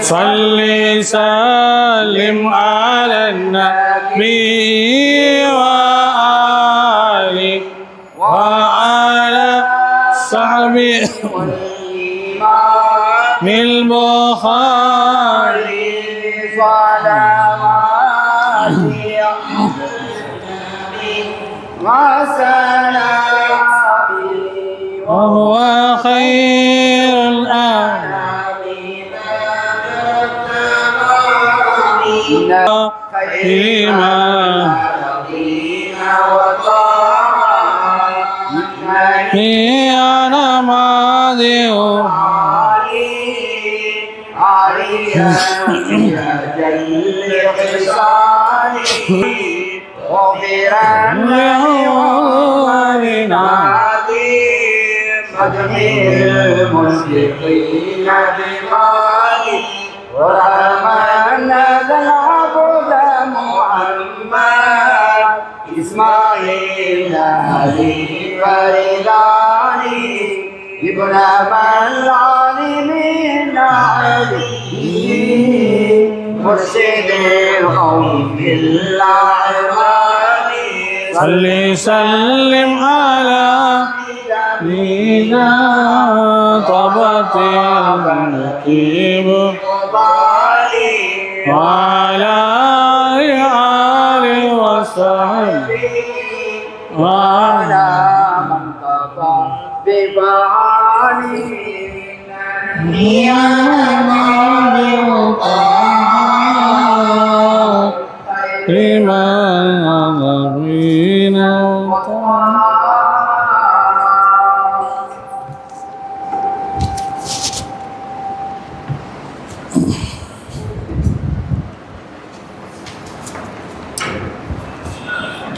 صل سلم على النبي وآله وعلى صحبه البخاري صلوات وسلام وهو خير الأنام كريما هي نماذج المشرقين بمالي ورحمن العبد محمد إسماعيل علي فرداني ابن ملعن من علي مرشد القوم بالأعمال صل سلم على نبينا طبت النقيب وعلى آله وصحبه وعلى من قضى بفعاله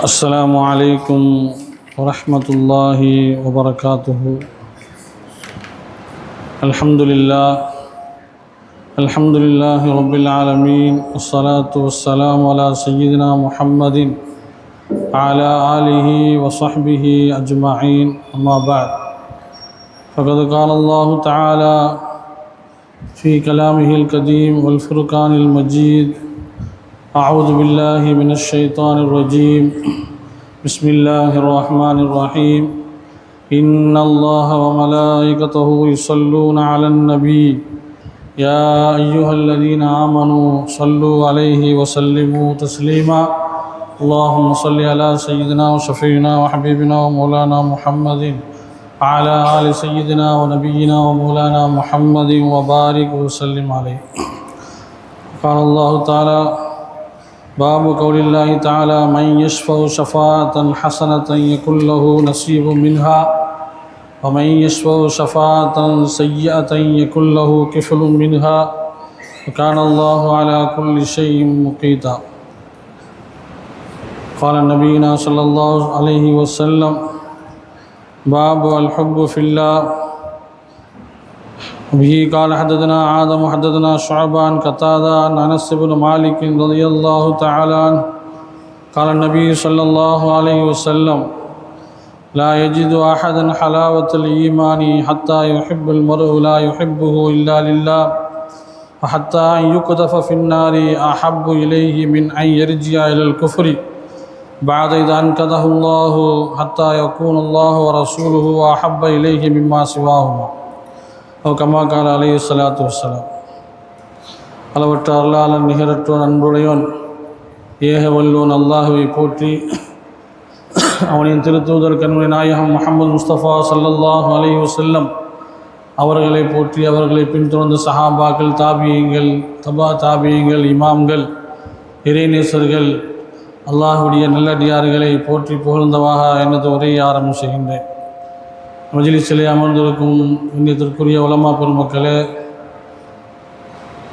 السلام عليكم ورحمة الله وبركاته. الحمد لله رب العالمين، والصلاة والسلام على سيدنا محمد وعلى آله وصحبه أجمعين، أما بعد، فقد قال الله تعالى في كلامه القديم والفرقان المجيد: أعوذ بالله من الشيطان الرجيم، بسم الله الرحمن الرحيم، إن الله وملائكته يصلون على النبي يا أيها الذين آمنوا صلوا عليه وسلموا تسليما. اللهم صل على سيدنا وشفيعنا وحبيبنا ومولانا محمد وعلى آل سيدنا ونبينا ومولانا محمد وبارك وسلم عليه. قال الله تعالى: باب قول الله تعالى: من يشفع شفاعة حسنة يكن له نصيب منها ومن يشفع شفاعة سيئة يكن له كفل منها وكان الله على كل شيء مقيتا. قال نبينا صلى الله عليه وسلم: باب الحب في الله. به قال حدثنا آدم حدثنا شعبة عن قتادة عن أنس بن مالك رضي الله تعالى عنه قال النبي صلى الله عليه وسلم: لا يجد أحدا حلاوة الإيمان حتى يحب المرء لا يحبه إلا لله وحتى أن يقذف في النار أحب إليه من أن يرجع إلى الكفر بعد إذا أنقذه الله حتى يكون الله ورسوله أحب إليه مما سواهما أو كما قال عليه الصلاة والسلام. அளவற்ற அருளாளன் நிகரற்றோன் அன்புடையோன் ஏக வல்லோன் அல்லாஹுவை போற்றி, அவனின் திருத்தூதர் கண்மணி நாயகம் முஹம்மது முஸ்தபா ஸல்லல்லாஹு அலைஹி வஸல்லம் அவர்களை போற்றி, அவர்களை பின்தொடர்ந்த சஹாபாக்கள், தாபியீங்கள், தபா தாபியீங்கள், இமாம்கள், இறைநேசர்கள், அல்லாஹுடைய நல்லடியார்களை போற்றி புகழ்ந்தவாக எனது உரையை ஆரம்பம் செய்கின்றேன். மஜ்லிஸிலே அமர்ந்திருக்கும் இன்னத்திற்குரிய உலமா பெருமக்களே,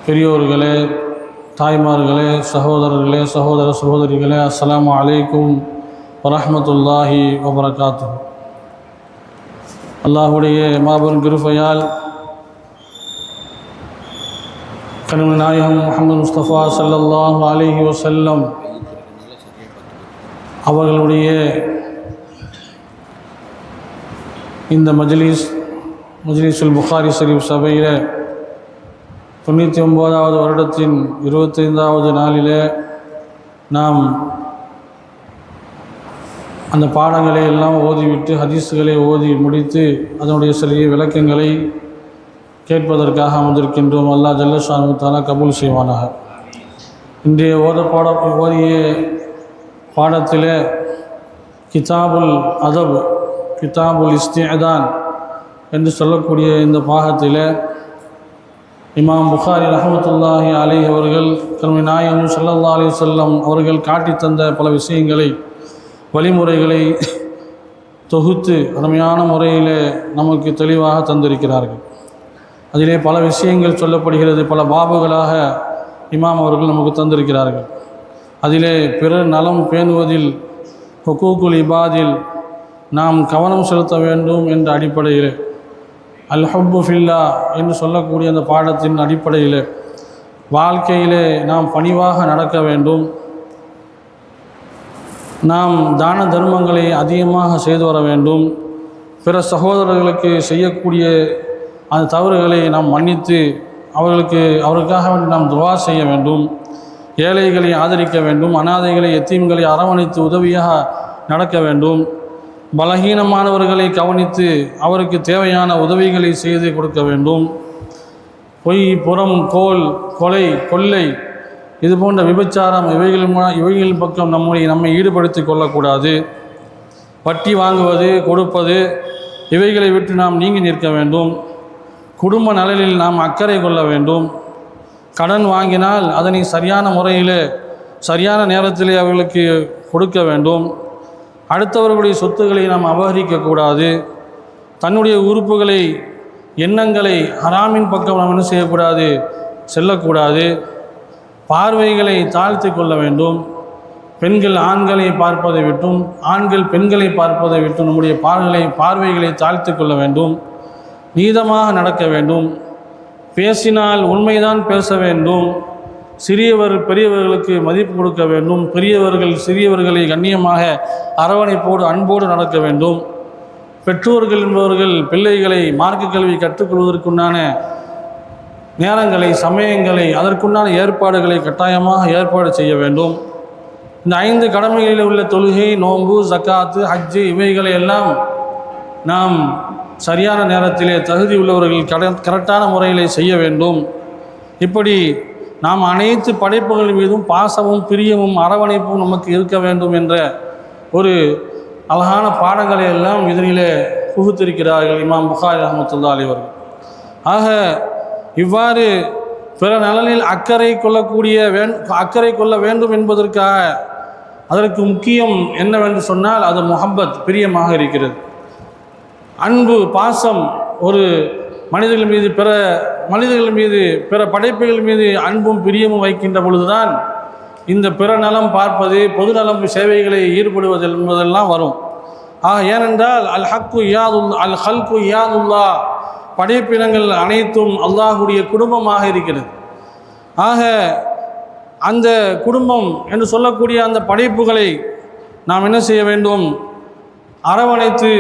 பெரியோர்களே, தாய்மார்களே, சகோதரர்களே, சகோதர சகோதரிகளே, அஸ்ஸலாமு அலைக்கும் வரஹ்மத்துல்லாஹி வபரகாத்துஹு. அல்லாஹுடைய மாபெரும் கிருபையால் கண்மணி நாயகம் முஹம்மது முஸ்தபா ஸல்லல்லாஹு அலைஹி வஸல்லம் அவர்களுடைய இந்த மஜ்லிஸுல் புகாரி ஷரீஃப் சபையில் 99வது வருடத்தின் 25வது நாளிலே நாம் அந்த பாடங்களை எல்லாம் ஓதிவிட்டு ஹதீஸுகளை ஓதி முடித்து அதனுடைய சிறிய விளக்கங்களை கேட்பதற்காக அமர்ந்திருக்கின்றோம். அல்லாஹ் ஜல்ல ஷானஹு தஆலா கபூல் செய்வானாக. இன்றைய ஓதிய பாடத்திலே கிதாபுல் அதப், கிதாபுல் இஸ்திஅதான் என்று சொல்லக்கூடிய இந்த பாகத்தில் இமாம் புகாரி ரஹ்மத்துல்லாஹி அலைஹி அவர்கள் கர்ம நாயகம் ஸல்லல்லாஹு அலைஹி வஸல்லம் அவர்கள் காட்டி தந்த பல விஷயங்களை, வழிமுறைகளை தொகுத்து அருமையான முறையில் நமக்கு தெளிவாக தந்திருக்கிறார்கள். அதிலே பல விஷயங்கள் சொல்லப்படுகிறது, பல பாபுகளாக இமாம் அவர்கள் நமக்கு தந்திருக்கிறார்கள். அதிலே பிறர் நலம் பேணுவதில், ஹுகூகுல் இபாதில் நாம் கவனம் செலுத்த வேண்டும் என்ற அடிப்படையில், அல் ஹுப்பு ஃபில்லா என்று சொல்லக்கூடிய அந்த பாடத்தின் அடிப்படையில் வாழ்க்கையிலே நாம் பணிவாக நடக்க வேண்டும். நாம் தான தர்மங்களை அதிகமாக செய்து வர வேண்டும். பிற சகோதரர்களுக்கு செய்யக்கூடிய அந்த தவறுகளை நாம் மன்னித்து அவருக்காக நாம் துவா செய்ய வேண்டும். ஏழைகளை ஆதரிக்க வேண்டும். அனாதைகளை, எத்தீம்களை அரவணைத்து உதவியாக நடக்க வேண்டும். பலகீனமானவர்களை கவனித்து அவருக்கு தேவையான உதவிகளை செய்து கொடுக்க வேண்டும். பொய், புறம், கொலை, கொள்ளை, இது போன்ற விபச்சாரம் இவைகளின் பக்கம் நம்மை ஈடுபடுத்தி கொள்ளக்கூடாது. வட்டி வாங்குவது, கொடுப்பது, இவைகளை விட்டு நாம் நீங்கி நிற்க வேண்டும். குடும்ப நலனில் நாம் அக்கறை கொள்ள வேண்டும். கடன் வாங்கினால் அதனை சரியான முறையில் சரியான நேரத்திலே அவர்களுக்கு கொடுக்க வேண்டும். அடுத்தவர்களுடைய சொத்துக்களை நாம் அபகரிக்கக்கூடாது. தன்னுடைய உறுப்புகளை, எண்ணங்களை ஹராமின் பக்கம் நாம் என்ன செய்யக்கூடாது, செல்லக்கூடாது. பார்வைகளை தாழ்த்தி கொள்ள வேண்டும். பெண்கள் ஆண்களை பார்ப்பதை விட்டும், ஆண்கள் பெண்களை பார்ப்பதை விட்டும் நம்முடைய பார்வைகளை தாழ்த்தி கொள்ள வேண்டும். நீதமாக நடக்க வேண்டும். பேசினால் உண்மைதான் பேச வேண்டும். சிறியவர் பெரியவர்களுக்கு மதிப்பு கொடுக்க வேண்டும். பெரியவர்கள் சிறியவர்களை கண்ணியமாக அரவணைப்போடு அன்போடு நடக்க வேண்டும். பெற்றோர்கள் என்பவர்கள் பிள்ளைகளை மார்க்க கல்வி கற்றுக்கொள்வதற்குண்டான நேரங்களை, சமயங்களை, அதற்குண்டான ஏற்பாடுகளை கட்டாயமாக ஏற்பாடு செய்ய வேண்டும். இந்த 5 கடமைகளில் உள்ள தொழுகை, நோன்பு, ஜக்காத்து, ஹஜ்ஜு இவைகளை எல்லாம் நாம் சரியான நேரத்திலே தகுதி உள்ளவர்கள் கரெக்டான முறையில் செய்ய வேண்டும். இப்படி நாம் அனைத்து படைப்புகள் மீதும் பாசமும் பிரியமும் அரவணைப்பும் நமக்கு இருக்க வேண்டும் என்ற ஒரு அழகான பாடங்களை எல்லாம் இதனிலே புகுத்திருக்கிறார்கள் இமாம் புகாரி ரஹ்மத்துல்லாஹி அலைஹி அவர்கள். ஆக இவ்வாறு பிற நலனில் அக்கறை கொள்ள வேண்டும் என்பதற்காக அதற்கு முக்கியம் என்னவென்று சொன்னால் அது முஹப்பத், பிரியமாக இருக்கிறது. அன்பு, பாசம் ஒரு மனிதர்கள் மீது பிற படைப்புகள் மீது அன்பும் பிரியமும் வைக்கின்ற பொழுதுதான் இந்த பிற நலம் பார்ப்பது, பொது நலம் சேவைகளை ஈடுபடுவது என்பதெல்லாம் வரும். ஏனென்றால் அல் ஹல்கு இயாதுல்லா, படைப்பினங்கள் அனைத்தும் அல்லாஹுடைய குடும்பமாக இருக்கிறது. அந்த குடும்பம் என்று சொல்லக்கூடிய அந்த படைப்புகளை நாம் என்ன செய்ய வேண்டும், அரவணைத்து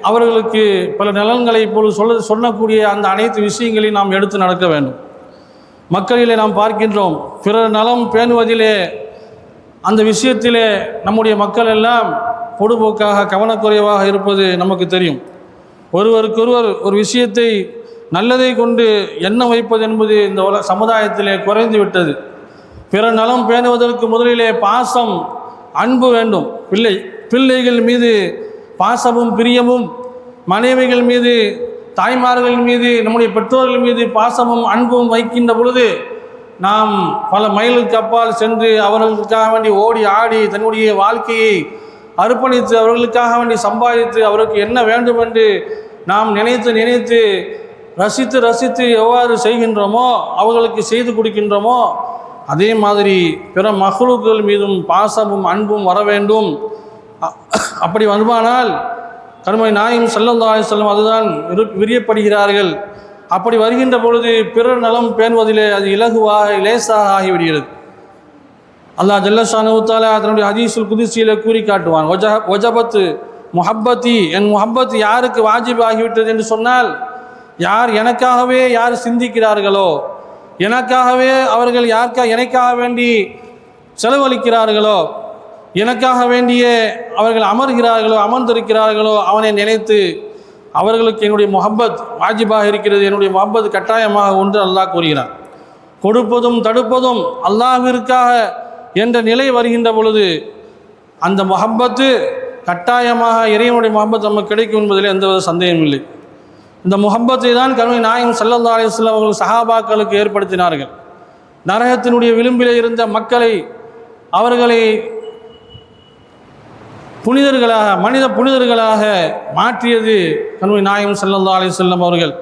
அவர்களுக்கு பல நலன்களை இப்பொழுது சொல்லக்கூடிய அந்த அனைத்து விஷயங்களையும் நாம் எடுத்து நடக்க வேண்டும். மக்களிலே நாம் பார்க்கின்றோம், பிறர் நலம் பேணுவதிலே, அந்த விஷயத்திலே நம்முடைய மக்கள் எல்லாம் பொடுபோக்காக கவனக்குறைவாக இருப்பது நமக்கு தெரியும். ஒருவருக்கொருவர் ஒரு விஷயத்தை நல்லதை கொண்டு எண்ண வைப்பது என்பது இந்த சமுதாயத்திலே குறைந்து விட்டது. பிறர் நலம் பேணுவதற்கு முதலிலே பாசம், அன்பு வேண்டும். பிள்ளைகள் மீது பாசமும் பிரியமும், மனைவிகள் மீது, தாய்மார்கள் மீது, நம்முடைய பெற்றோர்கள் மீது பாசமும் அன்பும் வைக்கின்ற பொழுது நாம் பல மைலுக்கு அப்பால் சென்று அவர்களுக்காக வேண்டி ஓடி ஆடி தன்னுடைய வாழ்க்கையை அர்ப்பணித்து அவர்களுக்காக வேண்டி சம்பாதித்து அவருக்கு என்ன வேண்டும் என்று நாம் நினைத்து ரசித்து எவ்வாறு செய்கின்றோமோ, அவர்களுக்கு செய்து கொடுக்கின்றோமோ, அதே மாதிரி பிற மஹ்லூக்குகள் மீதும் பாசமும் அன்பும் வர வேண்டும். அப்படி வருமானால் கர்மை நாயகம் ஸல்லல்லாஹு அலைஹி வஸல்லம் அதுதான் விரியப்படுகிறார்கள். அப்படி வருகின்ற பொழுது பிறர் நலம் பேணுவதிலே அது இலகுவாக லேசாக ஆகிவிடுகிறது. அல்லாஹ் ஜல்ல ஷானஹு தஆலா அதனுடைய ஹதீஸுல் குதுஸியிலே கூறி காட்டுவான், வஜபத் முஹப்பத்தி, என் முஹப்பத் யாருக்கு வாஜிப் ஆகிவிட்டது என்று சொன்னால், யார் எனக்காகவே யார் சிந்திக்கிறார்களோ, எனக்காகவே அவர்கள் எனக்காக வேண்டி செலவழிக்கிறார்களோ, எனக்காக வேண்டிய அவர்கள் அமர்ந்திருக்கிறார்களோ அவனை நினைத்து அவர்களுக்கு என்னுடைய முஹப்பத் வாஜிபாக இருக்கிறது, என்னுடைய முஹப்பத் கட்டாயமாக ஒன்று அல்லாஹ் கூறுகிறார். கொடுப்பதும் தடுப்பதும் அல்லாஹ்விற்காக என்ற நிலை வருகின்ற பொழுது அந்த முஹப்பத்து கட்டாயமாக இறைவனுடைய முஹப்பத் நமக்கு கிடைக்கும் என்பதில் எந்தவித சந்தேகமும் இல்லை. இந்த முஹப்பத்தை தான் கருணை நாயகம் ஸல்லல்லாஹு அலைஹி வஸல்லம் அவர்கள் சஹாபாக்களுக்கு ஏற்படுத்தினார்கள். நரகத்தினுடைய விளிம்பிலே இருந்த மக்களை அவர்களை புனிதர்களாக மாற்றியது கருணை நாயகம் ஸல்லல்லாஹு அலைஹி வஸல்லம் அவர்கள்.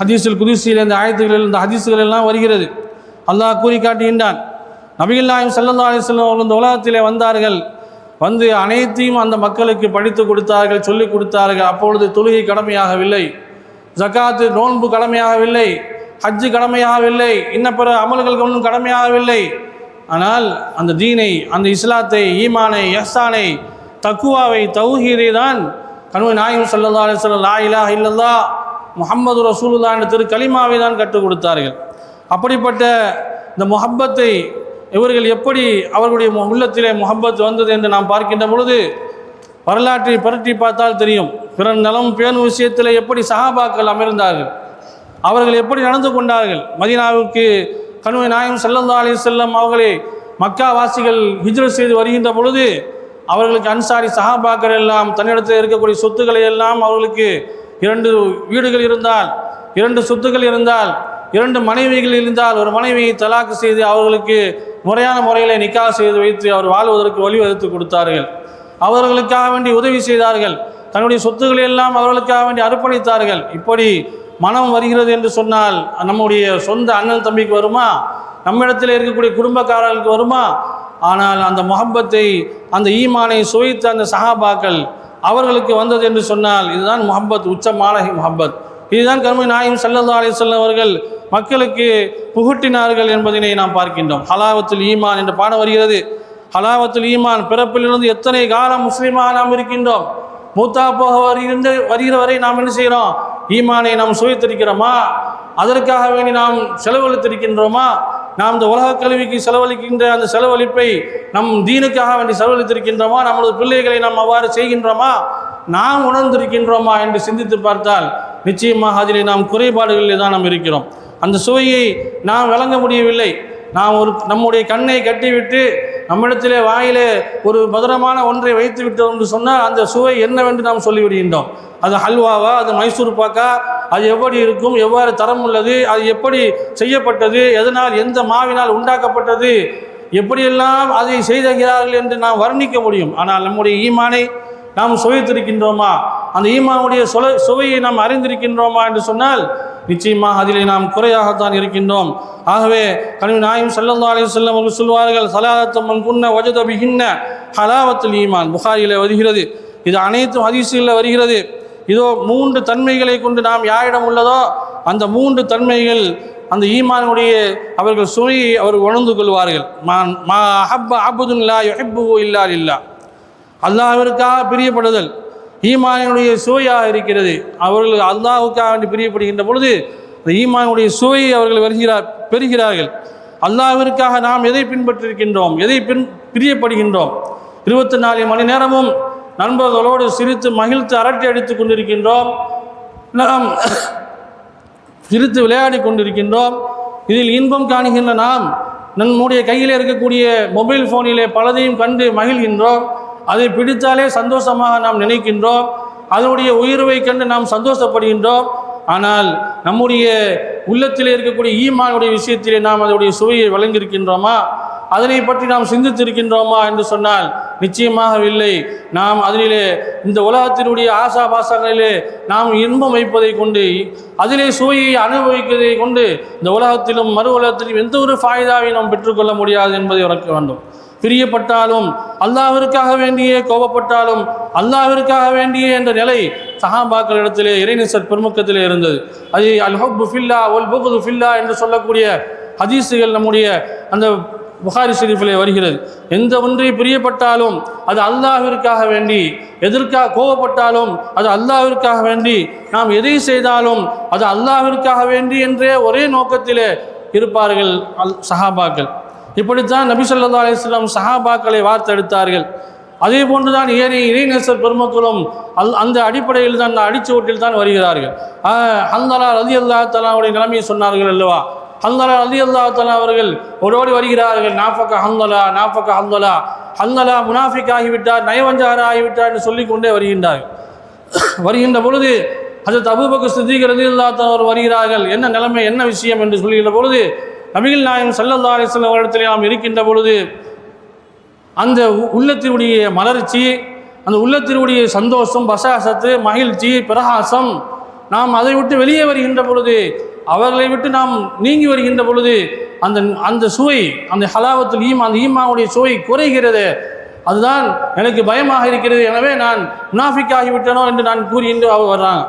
ஹதீஸுல் குதுஸியில் இந்த ஆயத்துகளில் இந்த ஹதீஸுகள் எல்லாம் வருகிறது. அல்லாஹ் கூறி காட்டுகின்றான், நபிகள் நாயகம் ஸல்லல்லாஹு அலைஹி வஸல்லம் அவர்கள் இந்த உலகத்திலே வந்தார்கள், வந்து அனைத்தையும் அந்த மக்களுக்கு படித்து கொடுத்தார்கள், சொல்லிக் கொடுத்தார்கள். அப்பொழுது தொழுகை கடமையாகவில்லை, ஜகாத்து நோன்பு கடமையாகவில்லை, ஹஜ்ஜு கடமையாகவில்லை, இன்ன பிற அமல்கள் ஒன்றும் கடமையாகவில்லை. ஆனால் அந்த தீனை, அந்த இஸ்லாத்தை, ஈமானை, இஹ்சானை, தக்குவாவை, தௌஹீதை தான் கண்மணி நாயகம் ஸல்லல்லாஹு அலைஹி வஸல்லம் லா இலாஹ இல்லல்லாஹ் முஹம்மது ரசூலுல்லாஹ் என்ற திரு கலிமாவை தான் கற்றுக் கொடுத்தார்கள். அப்படிப்பட்ட இந்த முஹப்பத்தை இவர்கள் எப்படி அவர்களுடைய உள்ளத்திலே முஹப்பத் வந்தது என்று நாம் பார்க்கின்ற பொழுது வரலாற்றை பரட்டி பார்த்தால் தெரியும். பிறர் நலம் பேணும் விஷயத்தில் எப்படி சஹாபாக்கள் அமர்ந்தார்கள், அவர்கள் எப்படி நடந்து கொண்டார்கள். மதீனாவுக்கு கண்மணி நாயகம் ஸல்லல்லாஹு அலைஹி வஸல்லம் அவர்களை மக்கா வாசிகள் ஹிஜ்ரத் செய்து வருகின்ற பொழுது அவர்களுக்கு அன்சாரி சஹாபாக்கள் எல்லாம் தன்னிடத்தில் இருக்கக்கூடிய சொத்துக்களை எல்லாம் அவர்களுக்கு 2 வீடுகள் இருந்தால், 2 சொத்துக்கள் இருந்தால், 2 மனைவிகள் இருந்தால் ஒரு மனைவியை தலாக்கு செய்து அவர்களுக்கு முறையான முறையில் நிக்காஹ் செய்து வைத்து அவர் வாழ்வதற்கு வழிவகுத்து கொடுத்தார்கள். அவர்களுக்காக வேண்டி உதவி செய்தார்கள், தன்னுடைய சொத்துக்களை எல்லாம் அவர்களுக்காக வேண்டி அர்ப்பணித்தார்கள். இப்படி மனம் வருகிறது என்று சொன்னால் நம்முடைய சொந்த அண்ணன் தம்பிக்கு வருமா, நம்மிடத்தில் இருக்கக்கூடிய குடும்பக்காரர்களுக்கு வருமா? ஆனால் அந்த முஹப்பத்தை, அந்த ஈமானை சுவைத்த அந்த சஹாபாக்கள் அவர்களுக்கு வந்தது என்று சொன்னால் இதுதான் முஹப்பத், உச்சமான முஹப்பத். இதுதான் கருமை நாயகம் ஸல்லல்லாஹு அலைஹி வஸல்லம் அவர்கள் மக்களுக்கு புகட்டினார்கள் என்பதனை நாம் பார்க்கின்றோம். ஹலாவத்துல் ஈமான் என்ற பாடம் வருகிறது. ஹலாவத்துல் ஈமான், பிறப்பிலிருந்து எத்தனை காலம் முஸ்லீமாக நாம் இருக்கின்றோம், மூத்தா போக வருகிற வரை நாம் என்ன செய்கிறோம்? ஈமானை நாம் சுவைத்திருக்கிறோமா? அதற்காக வேண்டி நாம் செலவழித்திருக்கின்றோமா? நாம் இந்த உலக கல்விக்கு செலவழிக்கின்ற அந்த செலவழிப்பை நம் தீனுக்காக வேண்டி செலவழித்திருக்கின்றோமா? நமது பிள்ளைகளை நாம் அவ்வாறு செய்கின்றோமா? நாம் உணர்ந்திருக்கின்றோமா என்று சிந்தித்து பார்த்தால் நிச்சயமாக அதிலே நாம் குறைபாடுகளில் தான் நாம் இருக்கிறோம். அந்த சுவையை நாம் வழங்க முடியவில்லை. நாம் நம்முடைய கண்ணை கட்டிவிட்டு நம்மிடத்திலே வாயிலே ஒரு மதுரமான ஒன்றை வைத்து விட்டோம் என்று சொன்னால் அந்த சுவை என்னவென்று நாம் சொல்லிவிடுகின்றோம். அது ஹல்வாவா, அது மைசூர் பாக்கா, அது எப்படி இருக்கும், எவ்வாறு தரம் உள்ளது, அது எப்படி செய்யப்பட்டது, எதனால், எந்த மாவினால் உண்டாக்கப்பட்டது, எப்படியெல்லாம் அதை செய்திருக்கிறார்கள் என்று நாம் வர்ணிக்க முடியும். ஆனால் நம்முடைய ஈமானை நாம் சுவைத்திருக்கின்றோமா, அந்த ஈமானுடைய சுவையை நாம் அறிந்திருக்கின்றோமா என்று சொன்னால் நிச்சயமாக அதிலே நாம் குறையாகத்தான் இருக்கின்றோம். ஆகவே கண்மணி நாயகம் ஸல்லல்லாஹு அலைஹி வஸல்லம் அவர்கள் சொல்வார்கள், ஸலாத்து மன் குன்ன வஜத பிஹின்ன ஹலாவத்துல் ஈமான். புகாரியிலே வருகிறது, இது அனைத்தும் ஹதீஸில் வருகிறது. இதோ 3 தன்மைகளை கொண்டு நாம் யாரிடம் உள்ளதோ அந்த 3 தன்மைகள் அந்த ஈமானுடைய அவர்கள் சுவையை அவர்கள் உணர்ந்து கொள்வார்கள். மா அஹப்ப அப்துன் லா யுஹிப்புஹு இல்லா லில்லாஹ். அல்லாஹ்விற்காக பிரியப்படுதல் ஈமானுடைய சுவையாக இருக்கிறது. அவர்கள் அல்லாஹ்வுக்காக வேண்டி பிரியப்படுகின்ற பொழுது இந்த ஈமானுடைய சுவையை அவர்கள் பெறுகிறார்கள். அல்லாஹ்விற்காக நாம் எதை பின்பற்றிருக்கின்றோம், எதை பிரியப்படுகின்றோம், 24 மணி நேரமும் நண்பர்களோடு சிரித்து மகிழ்த்து அரட்டை அடித்து கொண்டிருக்கின்றோம், நாம் சிரித்து விளையாடி கொண்டிருக்கின்றோம். இதில் இன்பம் காணுகின்ற நாம் நம்முடைய கையில் இருக்கக்கூடிய மொபைல் ஃபோனிலே பலதையும் கண்டு மகிழ்கின்றோம். அதை பிடித்தாலே சந்தோஷமாக நாம் நினைக்கின்றோம், அதனுடைய உயர்வை கண்டு நாம் சந்தோஷப்படுகின்றோம். ஆனால் நம்முடைய உள்ளத்திலே இருக்கக்கூடிய ஈமானுடைய விஷயத்திலே நாம் அதனுடைய சுவையை வழங்கியிருக்கின்றோமா, அதனை பற்றி நாம் சிந்தித்திருக்கின்றோமா என்று சொன்னால் நிச்சயமாக இல்லை. நாம் அதிலே இந்த உலகத்தினுடைய ஆசாபாசங்களிலே நாம் இன்பம் வைப்பதை கொண்டு, அதிலே சுவையை அனுபவிப்பதை கொண்டு இந்த உலகத்திலும் மறு உலகத்திலும் எந்த ஒரு ஃபாய்தாவை நாம் பெற்றுக்கொள்ள முடியாது என்பதை உணர்க்க வேண்டும். பிரியப்பட்டாலும் அல்லாஹ்விற்காக வேண்டியே, கோபப்பட்டாலும் அல்லாஹ்விற்காக வேண்டியே என்ற நிலை சஹாபாக்களிடத்திலே இறைநேசர் பெருமக்கத்திலே இருந்தது. அது அல் ஹுப்பு ஃபில்லா வல் புக்து ஃபில்லா என்று சொல்லக்கூடிய ஹதீஸுகள் நம்முடைய அந்த புகாரி ஷரீஃபிலே வருகிறது. எந்த ஒன்றை பிரியப்பட்டாலும் அது அல்லாஹ்விற்காக வேண்டி, எதற்காக கோபப்பட்டாலும் அது அல்லாஹ்விற்காக வேண்டி, நாம் எதை செய்தாலும் அது அல்லாஹ்விற்காக வேண்டி என்றே ஒரே நோக்கத்திலே இருப்பார்கள் சஹாபாக்கள். இப்படித்தான் நபி ஸல்லல்லாஹு அலைஹி வஸல்லம் சஹாபாக்களை வார்த்தெடுத்தார்கள். அதே போன்றுதான் ஏனைய இறைநேசர் பெருமக்களும் அந்த அடிப்படையில் தான், அந்த அடிச்சுவட்டில் தான் வருகிறார்கள். ஹன்தலா ரலியல்லாஹு தஆலாவுடைய நிலைமையை சொன்னார்கள் அல்லவா? ஹன்தலா ரலியல்லாஹு தஆலா அவர்கள் ஓடோடி வருகிறார்கள். நாஃபக ஹன்தலா, நாஃபக ஹன்தலா, ஹன்தலா முனாஃபிக் ஆகிவிட்டார், நயவஞ்சகர் ஆகிவிட்டார் என்று சொல்லிக்கொண்டே வருகின்றார்கள். வருகின்ற பொழுது ஹஜ்ரத் அபூபக்கர் சித்திக் ரலியல்லாஹு தஆலா அவர் வருகிறார்கள். என்ன நிலைமை, என்ன விஷயம் என்று சொல்லுகின்ற பொழுது, நபிகள் நாயகம் ஸல்லல்லாஹு அலைஹி வஸல்லம் இடத்திலே நாம் இருக்கின்ற பொழுது அந்த உள்ளத்தினுடைய மலர்ச்சி, அந்த உள்ளத்தினுடைய சந்தோஷம், பசாசத்து, மகிழ்ச்சி, பிரகாசம், நாம் அதை விட்டு வெளியே வருகின்ற பொழுது, அவர்களை விட்டு நாம் நீங்கி வருகின்ற பொழுது அந்த சுவை, அந்த ஹலாவத்துல் ஈமான், அந்த ஈமானுடைய சுவை குறைகிறது. அதுதான் எனக்கு பயமாக இருக்கிறது. எனவே நான் முனாஃபிக் ஆகிவிட்டனோ என்று நான் கூறுகின்ற வர்றாங்க.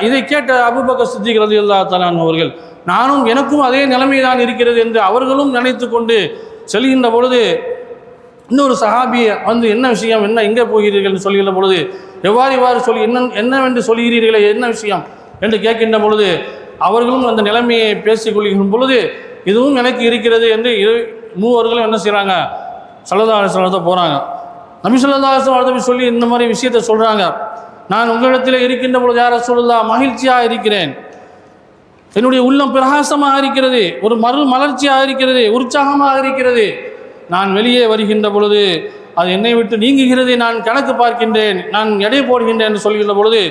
இதை கேட்ட அபூபக்கர் சித்திக் ரலியல்லாஹு தஆலா அவர்கள், நானும் எனக்கும் அதே நிலைமை தான் இருக்கிறது என்று அவர்களும் நினைத்து கொண்டு செல்கின்ற பொழுது, இன்னொரு சஹாபியை வந்து என்ன விஷயம், என்ன எங்கே போகிறீர்கள் என்று சொல்கின்ற பொழுது, இவ்வாறு சொல்லி என்னவென்று சொல்கிறீர்களே, என்ன விஷயம் என்று கேட்கின்ற பொழுது, அவர்களும் அந்த நிலைமையை பேசிக்கொள்கின்ற பொழுது, இதுவும் எனக்கு இருக்கிறது என்று மூவர்களும் என்ன செய்கிறாங்க, ஸல்லல்லாஹு அலைஹி வஸல்லம் போகிறாங்க. நபி ஸல்லல்லாஹு அலைஹி வஸல்லம் சொல்லி இந்த மாதிரி விஷயத்தை சொல்கிறாங்க. நான் உங்களிடத்தில் இருக்கின்ற பொழுது யா ரசூலுல்லாஹ் மகிழ்ச்சியாக இருக்கிறேன், என்னுடைய உள்ளம் பிரகாசமாக இருக்கிறது, ஒரு மலர்ச்சியாக இருக்கிறது, உற்சாகமாக இருக்கிறது. நான் வெளியே வருகின்ற பொழுது அது என்னை விட்டு நீங்குகிறது, நான் கணக்கு பார்க்கின்றேன், நான் எடை போடுகின்றேன் என்று சொல்கின்ற பொழுது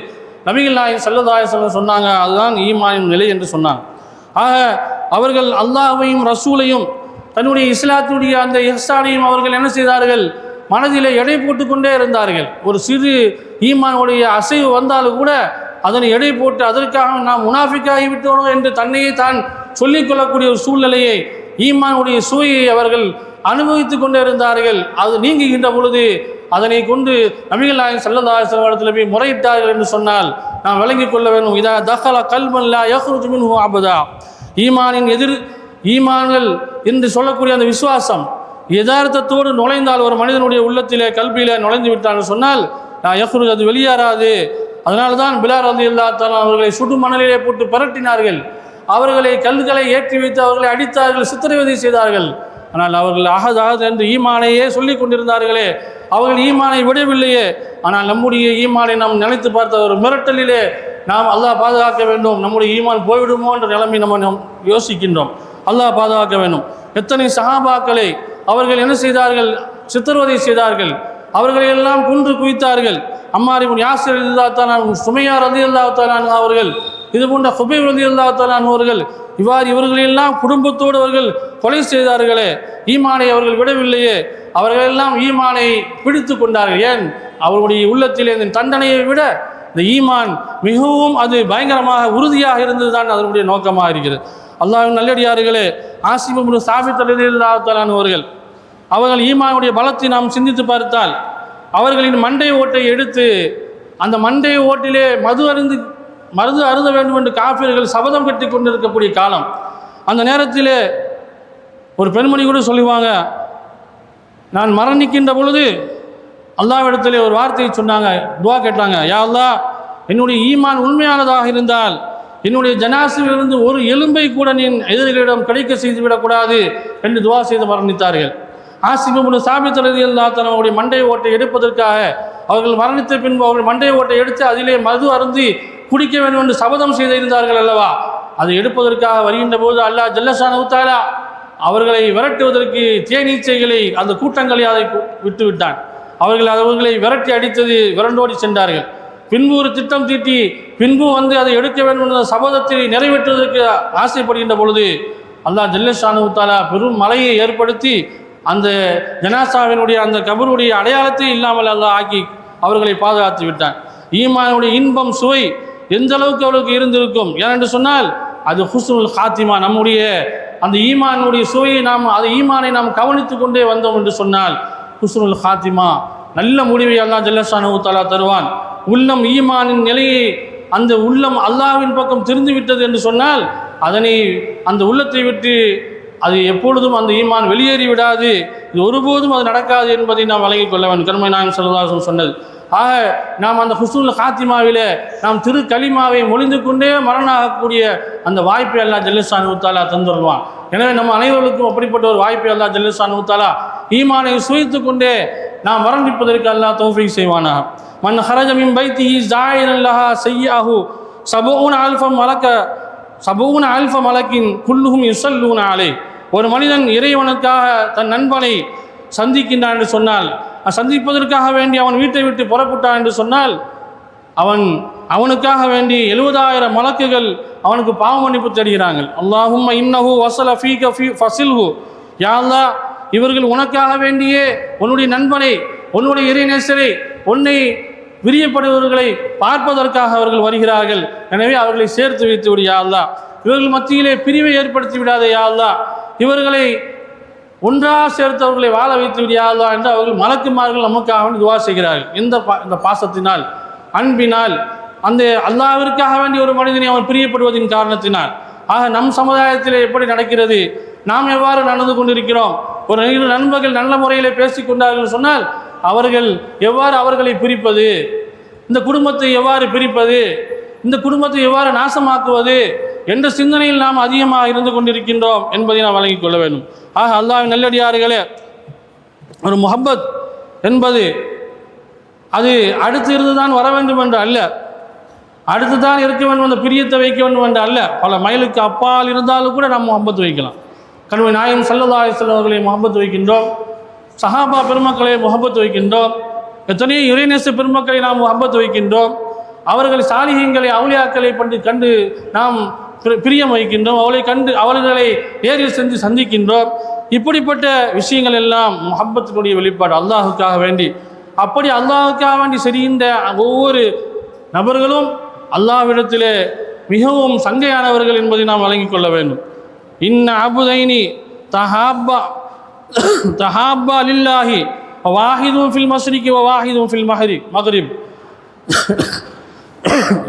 நபிகள் நாயகம் ஸல்லல்லாஹு அலைஹி வஸல்லம் சொன்னாங்க, அதுதான் ஈமானின் நிலை என்று சொன்னாங்க. ஆக அவர்கள் அல்லாஹ்வையும் ரசூலையும் தன்னுடைய இஸ்லாத்தினுடைய அந்த இஹ்சானையும் அவர்கள் என்ன செய்தார்கள், மனதிலே எடை போட்டு கொண்டே இருந்தார்கள். ஒரு சிறு ஈமானுடைய அசைவு வந்தாலும் கூட அதனை எடை போட்டு அதற்காக நாம் முனாஃபிக்காகிவிட்டோனோ என்று தன்னையே தான் சொல்லிக்கொள்ளக்கூடிய ஒரு சூழ்நிலையை, ஈமானுடைய சுவையை அவர்கள் அனுபவித்து கொண்டே இருந்தார்கள். அது நீங்குகின்ற பொழுது அதனை கொண்டு நபிகள் நாயகம் ஸல்லல்லாஹு அலைஹி வஸல்லம் இடத்தில் போய் முறையிட்டார்கள் என்று சொன்னால் நாம் விளங்கிக் கொள்ள வேண்டும். இதா தஹல கல்பன் லா யஹ்ருஜு மின்ஹு அபதா, ஈமான்கள் என்று சொல்லக்கூடிய அந்த விசுவாசம் யதார்த்தத்தோடு நுழைந்தால், ஒரு மனிதனுடைய உள்ளத்திலே கல்வியிலே நுழைந்து விட்டான்னு சொன்னால் லா யஹ்ருஜு, அது வெளியேறாது. அதனால தான் பிலால் ரலியல்லாஹு தஆலா அவர்களை சுடு மணலிலே போட்டு பரட்டினார்கள், அவர்களை கல்களை ஏற்றி வைத்து அவர்களை அடித்தார்கள், சித்திரவதை செய்தார்கள். ஆனால் அவர்கள் அஹத் என்று ஈமானையே சொல்லி கொண்டிருந்தார்களே, அவர்கள் ஈமானை விடவில்லையே. ஆனால் நம்முடைய ஈமானை நாம் நினைத்து பார்த்த ஒரு மிரட்டலிலே நாம் அல்லாஹ் பாதுகாக்க வேண்டும், நம்முடைய ஈமான் போய்விடுமோ என்ற நிலைமை நம்ம யோசிக்கின்றோம். அல்லாஹ் பாதுகாக்க வேண்டும். எத்தனை சஹாபாக்களை அவர்கள் என்ன செய்தார்கள், சித்திரவதை செய்தார்கள், அவர்களை எல்லாம் கொன்று குவித்தார்கள். அம்மார் இப்னு யாசிர் ரலியல்லாஹு தஆலா, சுமையா ரலியல்லாஹு தஆலா அவர்கள், இது போன்ற ஹுபைப் ரலியல்லாஹு தஆலா அவர்கள், இவர்களெல்லாம் குடும்பத்தோடு அவர்கள் கொலை செய்தார்களே, ஈமானை அவர்கள் விடவில்லையே. அவர்களெல்லாம் ஈமானை பிடித்து கொண்டார்கள். ஏன், அவர்களுடைய உள்ளத்திலே இந்த தண்டனையை விட இந்த ஈமான் மிகவும் அது பயங்கரமாக உறுதியாக இருந்தது தான் அதனுடைய நோக்கமாக இருக்கிறது. அல்லாஹ்வின் நல்லடியார்களே, ஆசிம் இப்னு சாபித் ரலியல்லாஹு தஆலா அவர்கள் ஈமானுடைய பலத்தை நாம் சிந்தித்து பார்த்தால், அவர்களின் மண்டை ஓட்டை எடுத்து அந்த மண்டை ஓட்டிலே மருந்து அருந்த வேண்டும் என்று காஃபிர்கள் சபதம் கட்டி கொண்டிருக்கக்கூடிய காலம். அந்த நேரத்தில் ஒரு பெண்மணி கூட சொல்லுவாங்க, நான் மரணிக்கின்ற பொழுது அல்லாஹ்விடத்திலே ஒரு வார்த்தையை சொன்னாங்க, துவா கேட்டாங்க, யா அல்லாஹ், என்னுடைய ஈமான் உண்மையானதாக இருந்தால் என்னுடைய ஜனாசிலிருந்து ஒரு எலும்பை கூட நீ எதிரிகளிடம் கிடைக்க செய்துவிடக்கூடாது என்று துவா செய்து மரணித்தார்கள். ஆசிம் இப்னு சாபித் ரலியல்லாஹு தஆலா அவருடைய மண்டை ஓட்டை எடுப்பதற்காக அவர்கள் மரணித்த பின்பு அவர்கள் மண்டை ஓட்டை எடுத்து அதிலே மது அருந்தி குடிக்க வேண்டும் என்று சபதம் செய்திருந்தார்கள் அல்லவா. அதை எடுப்பதற்காக வருகின்ற போது அல்லாஹ் ஜல்லஷானஹு தஆலா அவர்களை விரட்டுவதற்கு தேனீச்சைகளை, அந்த கூட்டங்களை அதை விட்டு விட்டான். அவர்களை விரட்டி அடித்தது, விரண்டோடி சென்றார்கள். பின்பு ஒரு திட்டம் தீட்டி பின்பு வந்து அதை எடுக்க வேண்டும் என்ற சபதத்தை நிறைவேற்றுவதற்கு ஆசைப்படுகின்ற பொழுது அல்லாஹ் ஜல்லஷானஹு தஆலா பெரும் மலையை ஏற்படுத்தி அந்த ஜனாசாவினுடைய அந்த கபருடைய அடையாளத்தை இல்லாமல் அல்லாஹ் ஆக்கி அவர்களை பாதுகாத்து விட்டான். ஈமானுடைய இன்பம் சுவை எந்த அளவுக்கு அவளுக்கு இருந்திருக்கும் ஏனென்று சொன்னால் அது ஹுஸ்னுல் ஹாத்திமா, நம்முடைய அந்த ஈமானுடைய சுவையை ஈமானை நாம் கவனித்து கொண்டே வந்தோம் என்று சொன்னால் ஹுஸ்னுல் ஹாத்திமா, நல்ல முடிவை அல்லாஹ் ஜல்லஷானஹு தஆலா தருவான். உள்ளம் ஈமானின் நிலையை, அந்த உள்ளம் அல்லாஹ்வின் பக்கம் திரிந்து விட்டது என்று சொன்னால் அதனை அந்த உள்ளத்தை விட்டு அது எப்பொழுதும் அந்த ஈமான் வெளியேறி விடாது, இது ஒருபோதும் அது நடக்காது என்பதை நாம் வழங்கிக் கொள்ள வேண்டும். கர்மை நாயகம் ஸல்லல்லாஹு அலைஹி வஸல்லம் சொன்னது, ஆக நாம் அந்த ஹுஸ்னுல் காத்திமாவிலே நாம் திரு கலிமாவை மொழிந்து கொண்டே மரணம் ஆகக்கூடிய அந்த வாய்ப்பை அல்லாஹ் ஜல்லஷானு தஆலா தந்துருவான். எனவே நம்ம அனைவருக்கும் அப்படிப்பட்ட ஒரு வாய்ப்பை அல்லாஹ் ஜல்லஷானு தஆலா ஈமானை சுவைத்து கொண்டே நாம் மரணிப்பதற்கு அல்லாஹ் தௌஃபீக் செய்வானாக. மன் ஹரஜ மின் பைத்திஹி ஜாயிரன் லஹா சய்யிஅஹு 70,000 மலக்கின் குல்லுஹும் யுஸல்லூன அலைஹி. ஒரு மனிதன் இறைவனுக்காக தன் நண்பனை சந்திக்கின்றான் என்று சொன்னால், சந்திப்பதற்காக வேண்டி அவன் வீட்டை விட்டு புறப்பட்டான் என்று சொன்னால், அவனுக்காக வேண்டி 70,000 மலக்குகள் அவனுக்கு பாவ மன்னிப்பு தேடுகிறார்கள். அல்லாஹும்ம இன்னஹு வஸல ஃபீக ஃபஸில்ஹு. யா அல்லாஹ், இவர்கள் உனக்காக வேண்டியே உன்னுடைய நண்பனை, உன்னுடைய இறைநேசரை, உன்னை விரியப்படுபவர்களை பார்ப்பதற்காக அவர்கள் வருகிறார்கள். எனவே அவர்களை சேர்த்து வைத்து விடு யா அல்லாஹ். இவர்கள் மத்தியிலே பிரிவை ஏற்படுத்தி விடாதே யா அல்லாஹ். இவர்களை ஒன்றாக சேர்த்தவர்களை வாழ வைத்து விடு யா அல்லாஹ் என்று அவர்கள் மலக்குமார்கள் நமக்காக துஆ செய்கிறார்கள். இந்த பாசத்தினால், அன்பினால், அந்த அல்லாஹ்விற்காக வேண்டி ஒரு மனிதனை அவன் பிரியப்படுவதின் காரணத்தினால். ஆக நம் சமுதாயத்தில் எப்படி நடக்கிறது, நாம் எவ்வாறு நடந்து கொண்டிருக்கிறோம்? ஒரு நண்பர்கள் நல்ல முறையில் பேசிக்கொண்டார்கள் சொன்னால் அவர்கள் எவ்வாறு அவர்களை பிரிப்பது, இந்த குடும்பத்தை எவ்வாறு பிரிப்பது, இந்த குடும்பத்தை எவ்வாறு நாசமாக்குவது என்ற சிந்தனையில் நாம் அதிகமாக இருந்து கொண்டிருக்கின்றோம் என்பதை நாம் வழங்கிக் கொள்ள வேண்டும். ஆக அல்லாஹ்வின் நல்லடியார்களே, ஒரு முஹப்பத் என்பது அது அடுத்து இருந்து தான் வர வேண்டும் என்று அல்ல, அடுத்து தான் இருக்க வேண்டும், அந்த பிரியத்தை வைக்க வேண்டும் என்று அல்ல. பல மைலுக்கு அப்பால் இருந்தாலும் கூட நாம் முஹப்பத் வைக்கலாம். கண்மை நாயகம் ஸல்லல்லாஹு அலைஹி வஸல்லம் அவர்களை முஹப்பத் வைக்கின்றோம், சஹாபா பெருமக்களை முஹப்பத் வைக்கின்றோம், எத்தனையோ இறைநேச பெருமக்களை நாம் முஹப்பத் வைக்கின்றோம், அவர்கள் சாலிஹீன்களை அவுலியாக்களை கண்டு நாம் பிரியம் வைக்கின்றோம், அவர்களை நேரில் சென்று சந்திக்கின்றோம். இப்படிப்பட்ட விஷயங்கள் எல்லாம் முஹப்பத்தினுடைய வெளிப்பாடு, அல்லாஹுக்காக வேண்டி. அப்படி அல்லாஹுக்காக வேண்டி செய்கின்ற ஒவ்வொரு நபர்களும் அல்லாஹ்விடத்திலே மிகவும் சங்கையானவர்கள் என்பதை நாம் வழங்கிக் கொள்ள வேண்டும். இன்ன அபுதைனி தஹாப்பா லில்லாஹி வாஹிதும் ஃபில் மஸ்ரிகி வாஹிதும் ஃபில் மக்ரிப்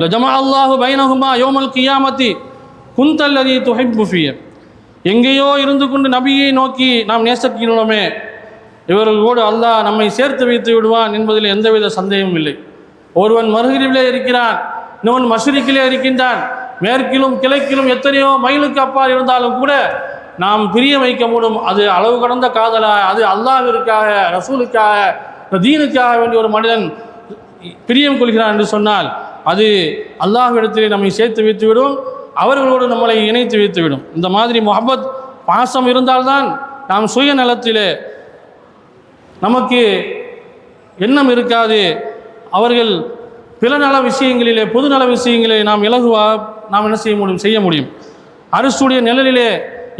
லஜமா அல்லாஹு பைனஹுமா யௌமல் கியாமத்தி குந்தல்லதி துஹிப்பு ஃபிய. எங்கேயோ இருந்து கொண்டு நபியை நோக்கி நாம் நேசிக்கிறோமே, இவர்களோடு அல்லாஹ் நம்மை சேர்த்து வைத்து விடுவான் என்பதில் எந்தவித சந்தேகமும் இல்லை. ஒருவன் மர்ஹரிபிலே இருக்கிறான், இன்னொன் மஷ்ரிக்கிலே இருக்கின்றான், மேற்கிலும் கிழக்கிலும் எத்தனையோ மைலுக்கு அப்பால் இருந்தாலும் கூட நாம் பிரிய வைக்க முடியும். அது அளவு கடந்த காதலா, அது அல்லாஹ்விற்காக, ரசூலுக்காக, தீனுக்காக வேண்டிய ஒரு மனிதன் பிரியம் கொள்கிறான் என்று சொன்னால் அது அல்லாஹ்விடத்திலே நம்மை சேர்த்து வைத்துவிடும், அவர்களோடு நம்மளை இணைத்து வைத்துவிடும். இந்த மாதிரி முஹப்பத் பாசம் இருந்தால்தான் நாம் சுயநலத்திலே நமக்கு எண்ணம் இருக்காது. அவர்கள் பிற நல விஷயங்களிலே, பொது நல விஷயங்களிலே நாம் நாம் என்ன செய்ய முடியும். அரசுடைய நிழலிலே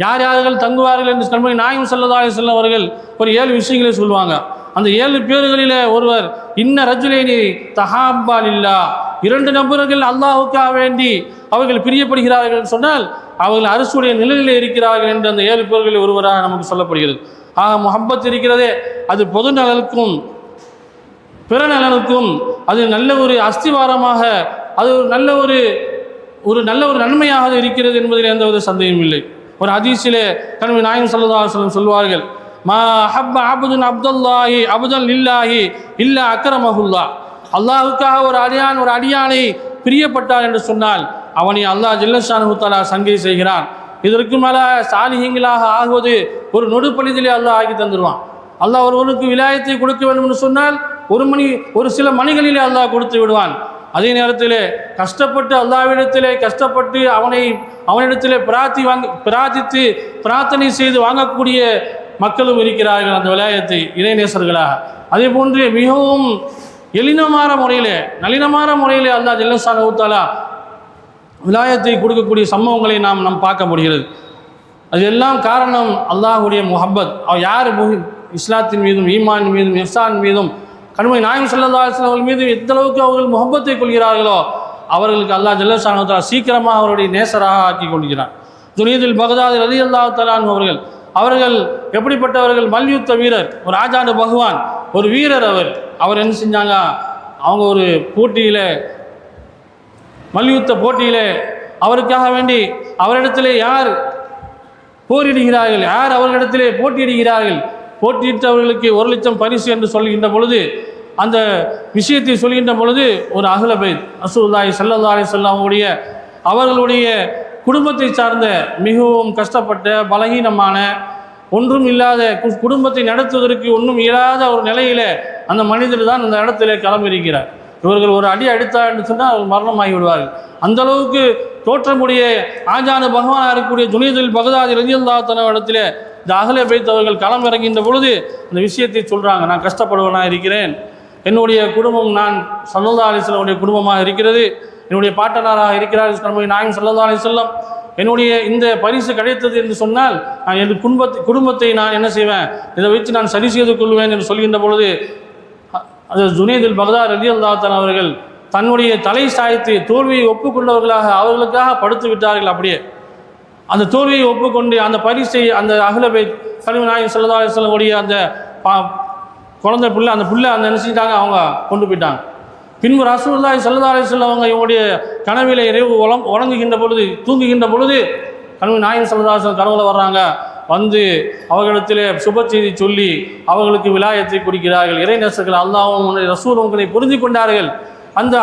யார் யார்கள் தங்குவார்கள் என்று கண்மணி நாயகம் ஸல்லல்லாஹு அலைஹி வஸல்லம் அவர்கள் ஒரு 7 விஷயங்களை சொல்லுவாங்க. அந்த 7 பேர்களிலே ஒருவர் இன்ன ரஜுலைனி தஹாப்பா லில்லாஹ், 2 நபர்கள் அல்லாஹுக்காக வேண்டி அவர்கள் பிரியப்படுகிறார்கள் சொன்னால் அவர்கள் அரசுடைய நிழலிலே இருக்கிறார்கள் என்று அந்த 7 பேர்களில் ஒருவராக நமக்கு சொல்லப்படுகிறது. ஆக முஹப்பத் இருக்கிறதே, அது பொது நலனுக்கும் பிற நலனுக்கும் அது நல்ல ஒரு அஸ்திவாரமாக, அது ஒரு நல்ல ஒரு நன்மையாக இருக்கிறது என்பதில் எந்த ஒரு சந்தேகமும் இல்லை. ஒரு ஹதீஸிலே கண்மணி நாயகம் ஸல்லல்லாஹு அலைஹி வஸல்லம் சொல்வார்கள், மா ஹப்ப அப்துன் அப்துல்லாஹி அப்துல் லில்லாஹி இல்லா அக்ரமஹுல்லாஹ். அல்லாஹுக்காக ஒரு அடியானை பிரியப்பட்டார் என்று சொன்னால் அவனை அல்லாஹ் ஜல்லஷானஹு தஆலா சங்கை செய்கிறான். இதற்கு மேலே சாலிஹீங்களாக ஆகுவது ஒரு நொடுப்பொழுதிலே அல்லாஹ் ஆக்கி தந்துடுவான். அல்லாஹ் ஒருவனுக்கு விலாயத்தை கொடுக்க வேண்டும் என்று சொன்னால் ஒரு சில மணிகளிலே அல்லாஹ் கொடுத்து விடுவான். அதே நேரத்தில் கஷ்டப்பட்டு அல்லாஹ்விடத்திலே கஷ்டப்பட்டு அவனிடத்திலே பிரார்த்தித்து பிரார்த்தனை செய்து வாங்கக்கூடிய மக்களும் இருக்கிறார்கள் அந்த விலாயத்தை இறைநேசர்களாக. அதே போன்று மிகவும் நளினமான முறையிலே அல்லாஹ் ஜல்லஷானஹு தஆலா விலாயத்தை கொடுக்கக்கூடிய சம்பவங்களை நாம் பார்க்க முடிகிறது. அது எல்லாம் காரணம் அல்லாஹ்வுடைய முஹப்பத். யார் இஸ்லாத்தின் மீதும் ஈமான் மீதும் இஹ்சான் மீதும் கண்மை நாயகம் ஸல்லல்லாஹு அலைஹி வஸல்லம் மீது எந்த அளவுக்கு அவர்கள் முஹப்பத்தை கொள்கிறார்களோ அவர்களுக்கு அல்லாஹ் ஜல்லஷானஹு தஆலா சீக்கிரமாக அவருடைய நேசராக ஆக்கி கொள்கிறார். ஜுனீதுல் பக்தாதி ரலியல்லாஹு தஆலா அன்ஹு அவர்கள் எப்படிப்பட்டவர்கள்? மல்யுத்த வீரர், ஒரு ராஜாண்டு பகவான், ஒரு வீரர். அவர் என்ன செஞ்சாங்க, அவங்க ஒரு மல்யுத்த போட்டியில் அவருக்காக வேண்டி அவரிடத்திலே யார் போரிடுகிறார்கள், யார் அவர்களிடத்திலே போட்டியிடுகிறார்கள், போட்டியிட்டவர்களுக்கு 1 லட்சம் பரிசு என்று சொல்கின்ற பொழுது அந்த விஷயத்தை சொல்கின்ற பொழுது ஒரு அஹ்ல பைத் ரசூலுல்லாஹி ஸல்லல்லாஹு அலைஹி வஸல்லம் அவர்களுடைய குடும்பத்தை சார்ந்த மிகவும் கஷ்டப்பட்ட பலகீனமான ஒன்றும் இல்லாத குடும்பத்தை நடத்துவதற்கு ஒன்றும் இல்லாத ஒரு நிலையில் அந்த மனிதர் தான் அந்த இடத்துல கிளம்பியிருக்கிறார். இவர்கள் ஒரு அடி அடித்தார் என்று சொன்னால் அவர் மரணமாகி விடுவார்கள். அந்த அளவுக்கு தோற்றமுடைய ஆஜான பகவானாக இருக்கக்கூடிய ஜுனைதுல் பக்தாதி ரலியல்லாஹு தஆலா இடத்துல இந்த அஹ்ல பைத் அவர்கள் களம் இறங்குகின்ற பொழுது அந்த விஷயத்தை சொல்கிறாங்க. நான் கஷ்டப்படுவனாக இருக்கிறேன், என்னுடைய குடும்பம் நான் ஸல்லல்லாஹு அலைஹி வஸல்லம் குடும்பமாக இருக்கிறது, என்னுடைய பாட்டனாராக இருக்கிறார் நாயகம் ஸல்லல்லாஹு அலைஹி வஸல்லம். என்னுடைய இந்த பரிசு கிடைத்தது என்று சொன்னால் நான் என் குடும்பத்தை நான் என்ன செய்வேன், இதை வச்சு நான் சரி செய்து கொள்வேன் என்று சொல்கின்ற பொழுது அது ஜுனைதுல் பக்தாதி ரலியல்லாஹு தஆலா அவர்கள் தன்னுடைய தலை சாய்த்து தோல்வியை ஒப்புக்கொண்டவர்களாக அவர்களுக்காக படுத்து விட்டார்கள். அப்படியே அந்த தோல்வியை ஒப்புக்கொண்டு அந்த பரிசை அந்த அஹ்ல பைத் நாயகம் ஸல்லல்லாஹு அலைஹி வஸல்லம் அந்த குழந்தை புள்ள அந்த புள்ள அந்த நினைச்சிட்டாங்க, அவங்க கொண்டு போயிட்டாங்க. பின்பு ரசூலுல்லாஹி ஸல்லல்லாஹு அலைஹி வஸல்லம் அவங்க இவங்களுடைய கனவிலே இரவு உறங்குகின்ற பொழுது தூங்குகின்ற பொழுது நாயகம் ஸல்லல்லாஹு அலைஹி வஸல்லம் கனவுல வர்றாங்க. வந்து அவர்களிடத்திலே சுப செய்தி சொல்லி அவர்களுக்கு விலாயத்தை கொடுக்கிறார்கள். இறைநேசர்கள் அல்லாஹ்வும் ரசூலும் உங்களை புரிந்து கொண்டார்கள்.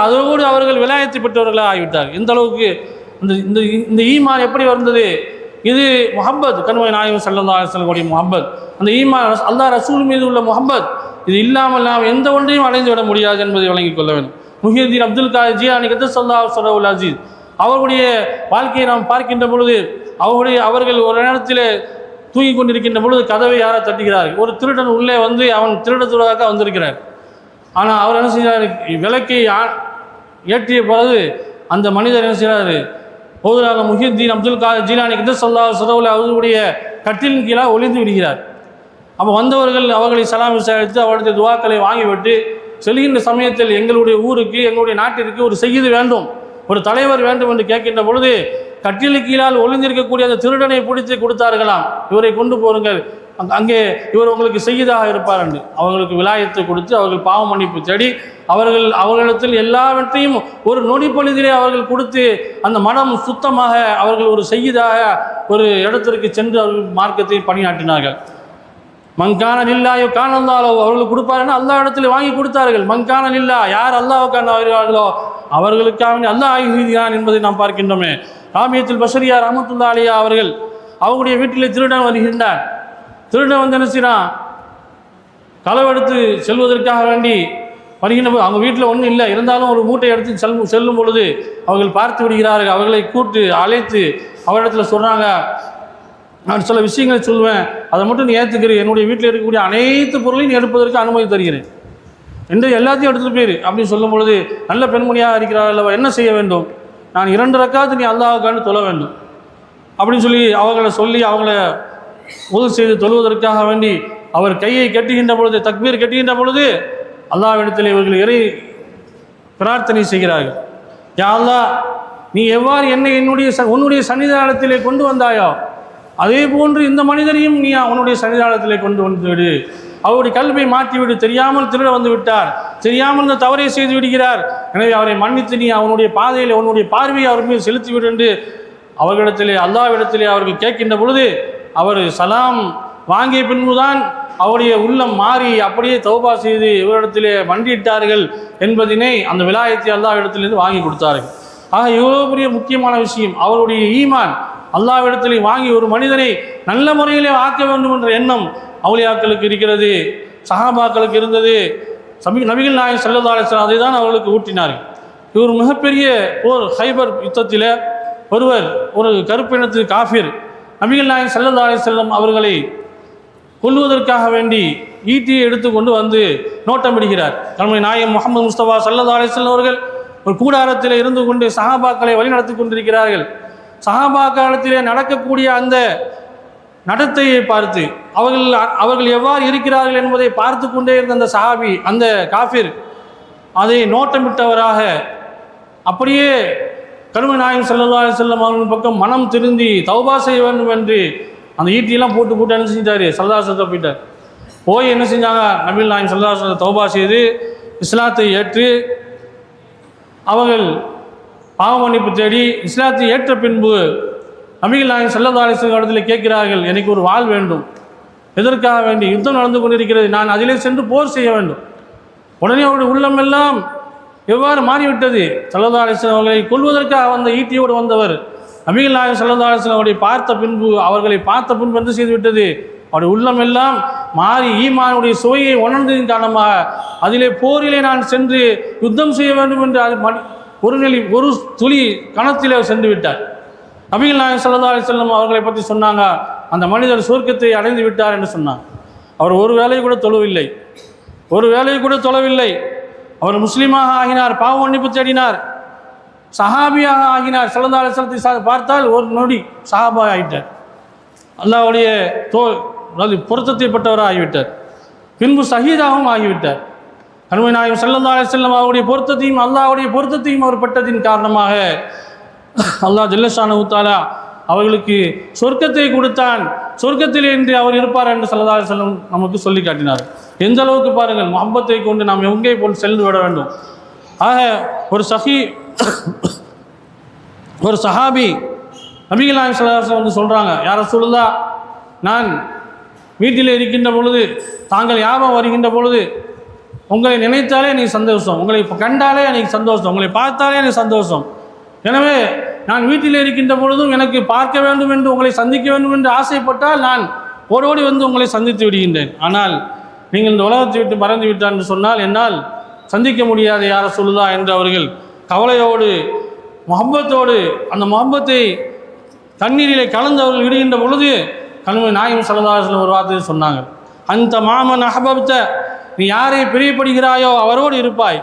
அதோடு அவர்கள் விலாயத்தை பெற்றவர்களாக ஆகிவிட்டார்கள். இந்த அளவுக்கு இந்த இந்த ஈமான் எப்படி வந்தது? இது முஹப்பத், கண்மணி நாயகம் ஸல்லல்லாஹு அலைஹி வஸல்லம் முஹப்பத். அந்த ஈமான் அல்லாஹ் ரசூல் மீது உள்ள முஹப்பத், இது இல்லாமல் நாம் எந்த ஒன்றையும் அடைந்து விட முடியாது என்பதை வழங்கிக் கொள்ள வேண்டும். முஹியுத்தீன் அப்துல் காதிர் ஜீலானி ஸல்லல்லாஹு ஸரவுல் அஸீஸ் அவருடைய வாழ்க்கையை நாம் பார்க்கின்ற பொழுது அவர்கள் ஒரு நேரத்தில் தூங்கி கொண்டிருக்கின்ற பொழுது கதவை யாரை தட்டுகிறார்கள். ஒரு திருடன் உள்ளே வந்து அவன் திருடத்துவதாக வந்திருக்கிறார். ஆனால் அவர் என்ன செய்கிறார், விளக்கை ஏற்றிய பிறகு அந்த மனிதர் என்ன செய்கிறார், ஓதுராக முஹியுத்தீன் அப்துல் காதிர் ஜீலானி ஸல்லல்லாஹு ஸரவுல் அவர்களுடைய கட்டிலின் கீழாக ஒளிந்து விடுகிறார். அப்போ வந்தவர்கள் அவர்களை சலாம் விசாரித்து அவருடைய துவாக்களை வாங்கிவிட்டு செல்கின்ற சமயத்தில் எங்களுடைய ஊருக்கு எங்களுடைய நாட்டிற்கு ஒரு செய்தி வேண்டும், ஒரு தலைவர் வேண்டும் என்று கேட்கின்ற பொழுது கட்டிலுக்கு கீழால் ஒளிந்திருக்கக்கூடிய அந்த திருடனை பிடித்து கொடுத்தார்களாம். இவரை கொண்டு போருங்கள், அங்கே இவர் உங்களுக்கு செய்யதாக இருப்பார் என்று அவர்களுக்கு விலாயத்தை கொடுத்து அவர்கள் பாவ மன்னிப்பு தேடி அவர்களிடத்தில் எல்லாவற்றையும் ஒரு நொடி பொழுதிலே அவர்கள் கொடுத்து அந்த மனம் சுத்தமாக அவர்கள் ஒரு செய்யதாக ஒரு இடத்திற்கு சென்று அவர்கள் மார்க்கத்தை பணியாற்றினார்கள். மங்கான நில்லாயோ காணந்தாலோ அவர்களுக்கு கொடுப்பாருன்னு அல்லா இடத்துல வாங்கி கொடுத்தார்கள். மங்கான நில்லா யார் அல்லாவுக்கான வருகிறார்களோ அவர்களுக்காக அல்லாஹ் ஆகிவிடுகிறான் என்பதை நாம் பார்க்கின்றோமே. ராமியத்துல் பஷரியா ரஹ்மத்துல்லாஹி அலைஹா அவர்கள் அவங்களுடைய வீட்டில் திருடன் வருகின்றார். திருடன் வந்து என்ன செய்யறான், களவெடுத்து செல்வதற்காக வேண்டி வருகின்ற போது அவங்க வீட்டில் ஒன்றும் இல்லை, இருந்தாலும் ஒரு மூட்டை எடுத்து செல்லும் பொழுது அவர்கள் பார்த்து விடுகிறார்கள். அவர்களை கூட்டு அழைத்து அவரிடத்தில் சொல்கிறாங்க, நான் சில விஷயங்களை சொல்வேன், அதை மட்டும் நீ ஏற்றுக்கிறேன், என்னுடைய வீட்டில் இருக்கக்கூடிய அனைத்து பொருளையும் நீ எடுப்பதற்கு அனுமதி தருகிறேன் என்று எல்லாத்தையும் எடுத்துகிட்டு போயிரு அப்படின்னு சொல்லும் பொழுது, நல்ல பெண்மணியாக இருக்கிறார் அல்லவா, என்ன செய்ய வேண்டும், நான் 2 ரக்காத்து நீ அல்லாஹ்வுக்காக தொழ வேண்டும் அப்படின்னு சொல்லி அவங்கள உதவி செய்து தொழுவதற்காக வேண்டி அவர் கையை கட்டுகின்ற பொழுது, தக்பீர் கட்டுகின்ற பொழுது அல்லாஹ்விடத்தில் இவர்கள் இறை பிரார்த்தனை செய்கிறார்கள். யா அல்லாஹ், நீ எவ்வாறு என்னை உன்னுடைய சன்னிதானத்திலே கொண்டு வந்தாயோ அதே போன்று இந்த மனிதனையும் நீ அவனுடைய சன்னிதானத்திலே கொண்டு வந்துவிடு, அவருடைய கல்வியை மாற்றிவிடு, தெரியாமல் திருட வந்து விட்டார், தெரியாமல் இந்த தவறை செய்து விடுகிறார், எனவே அவரை மன்னித்து நீ அவனுடைய பாதையில் அவனுடைய பார்வையை அவர் மீது செலுத்திவிடு என்று அவர்களிடத்திலே அல்லாஹ்விடத்திலே அவர்கள் கேட்கின்ற பொழுது அவர் சலாம் வாங்கிய பின்புதான் அவருடைய உள்ளம் மாறி அப்படியே தௌபா செய்து இவரிடத்திலே மண்டியிட்டார்கள் என்பதினை அந்த விலாயத்தை அல்லாஹ்விடத்திலிருந்து வாங்கி கொடுத்தார்கள். ஆக இவ்வளோ பெரிய முக்கியமான விஷயம், அவருடைய ஈமான் அல்லாஹ்விடத்திலே வாங்கி ஒரு மனிதனை நல்ல முறையிலே ஆக்க வேண்டும் என்ற எண்ணம் அவுலியாக்களுக்கு இருக்கிறது, சஹாபாக்களுக்கு இருந்தது. நபிகள் நாயகம் ஸல்லல்லாஹு அலைஹி வஸல்லம் அதை தான் அவர்களுக்கு ஊட்டினார்கள். இவர் மிகப்பெரிய போர் ஹைபர் யுத்தத்தில் ஒரு கருப்பினத்து காஃபிர் நபிகள் நாயகம் ஸல்லல்லாஹு அலைஹி வஸல்லம் அவர்களை கொல்லுவதற்காக வேண்டி ஈட்டியை எடுத்துக்கொண்டு வந்து நோட்டமிடுகிறார். கண்மணி நாயகம் முஹம்மது முஸ்தபா ஸல்லல்லாஹு அலைஹி வஸல்லம் அவர்கள் ஒரு கூடாரத்தில் இருந்து கொண்டு சஹாபாக்களை வழிநடத்தி கொண்டிருக்கிறார்கள். சஹாபாக்களத்திலே நடக்கக்கூடிய அந்த நடத்தையை பார்த்து அவர்கள் எவ்வாறு இருக்கிறார்கள் என்பதை பார்த்து கொண்டே இருந்த அந்த சஹாபி, அந்த காஃபிர் அதை நோட்டமிட்டவராக அப்படியே கண்மணி நாயகம் ஸல்லல்லாஹு அலைஹி வஸல்லம் அவர்களின் பக்கம் மனம் திருந்தி தௌபா செய்ய வேண்டும் என்று அந்த ஈட்டியெல்லாம் போட்டு என்ன செஞ்சார், ஸல்லல்லாஹு அலைஹி வஸல்லம் போயிட்டார். போய் என்ன செஞ்சாங்க, நபிகள் நாயகம் ஸல்லல்லாஹு அலைஹி வஸல்லம் தௌபா செய்து இஸ்லாத்தை ஏற்று அவர்கள் பாவ மன்னிப்பு தேடி இஸ்லாத்தை ஏற்ற பின்பு நபிகள் நாயகம் ஸல்லல்லாஹு அலைஹி வஸல்லம் இடத்தில் கேட்கிறார்கள், எனக்கு ஒரு வாள் வேண்டும், எதற்காக வேண்டி யுத்தம் நடந்து கொண்டிருக்கிறது, நான் அதிலே சென்று போர் செய்ய வேண்டும், உடனே அவருடைய உள்ளமெல்லாம் எவ்வாறு மாறிவிட்டது. ஸல்லல்லாஹு அலைஹி வஸல்லம் அவர்களை கொல்வதற்காக வந்த ஈட்டியோடு வந்தவர் நபிகள் நாயகம் ஸல்லல்லாஹு அலைஹி வஸல்லம் அவர்களை பார்த்த பின்பு என்ன செய்துவிட்டது, அவருடைய உள்ளம் எல்லாம் மாறி ஈமானுடைய சுவையை உணர்ந்ததின் காரணமாக அதிலே போரிலே நான் சென்று யுத்தம் செய்ய வேண்டும் என்று ஒரு துளி கணத்திலே சென்று விட்டார். நபிகள் நாயகம் ஸல்லல்லாஹு அலைஹி வஸல்லம் அவர்களை பற்றி சொன்னாங்க, அந்த மனிதர் சொர்க்கத்தை அடைந்து விட்டார் என்று சொன்னார். அவர் ஒரு வேளை கூட தொழவில்லை. அவர் முஸ்லீமாக ஆகினார், பாவ மன்னிப்பு தேடினார், சஹாபியாக ஆகினார். ஸல்லல்லாஹு அலைஹி வஸல்லத்தை பார்த்தால் ஒரு நொடி சஹாபா ஆகிட்டார், அல்லாஹ்வுடைய பொருத்தத்தை பெற்றவராக ஆகிவிட்டார். பின்பு ஷஹீதாகவும் ஆகிவிட்டார். கண்மணி நாயகம் ஸல்லல்லாஹு அலைஹி வஸல்லம் அவருடைய பொருத்தத்தையும் அல்லாஹ்வுடைய பொருத்தத்தையும் அவர் பெற்றதின் காரணமாக அல்லாஹ் ஜல்ல ஷானஹு தஆலா அவர்களுக்கு சொர்க்கத்தை கொடுத்தான். சொர்க்கத்திலே இன்று அவர் இருப்பார் என்று ஸல்லல்லாஹு அலைஹி வஸல்லம் நமக்கு சொல்லி காட்டினார். எந்த அளவுக்கு பாருங்கள், முஹப்பத்தை கொண்டு நாம் எங்கே போல் சென்று விட வேண்டும். ஆக ஒரு சஹாபி நபிகள் நாயகம் ஸல்லல்லாஹு அலைஹி வஸல்லம் வந்து சொல்கிறாங்க, யா ரசூலுல்லாஹ், நான் வீட்டில் இருக்கின்ற பொழுது, தாங்கள் ஞாபகம் வருகின்ற பொழுது உங்களை நினைத்தாலே எனக்கு சந்தோஷம், உங்களை கண்டாலே எனக்கு சந்தோஷம், உங்களை பார்த்தாலே எனக்கு சந்தோஷம். எனவே நான் வீட்டில் இருக்கின்ற பொழுதும் எனக்கு பார்க்க வேண்டும் என்று, உங்களை சந்திக்க வேண்டும் என்று ஆசைப்பட்டால் நான் ஓடோடி வந்து உங்களை சந்தித்து விடுகின்றேன். ஆனால் நீங்கள் இந்த உலகத்தை விட்டு மறந்து விட்டார் என்று சொன்னால் என்னால் சந்திக்க முடியாது யா ரசூலுல்லாஹ் என்று அவர்கள் கவலையோடு முஹப்பத்தோடு அந்த முஹப்பத்தை தண்ணீரிலே கலந்து அவர்கள் விடுகின்ற பொழுது கண்மணி நாயகம் ஸல்லல்லாஹு அலைஹி வஸல்லம் ஒரு வார்த்தையை சொன்னாங்க, அந்த மாமன் அஹபப்த, நீ யாரை பிரியப்படுகிறாயோ அவரோடு இருப்பாய்.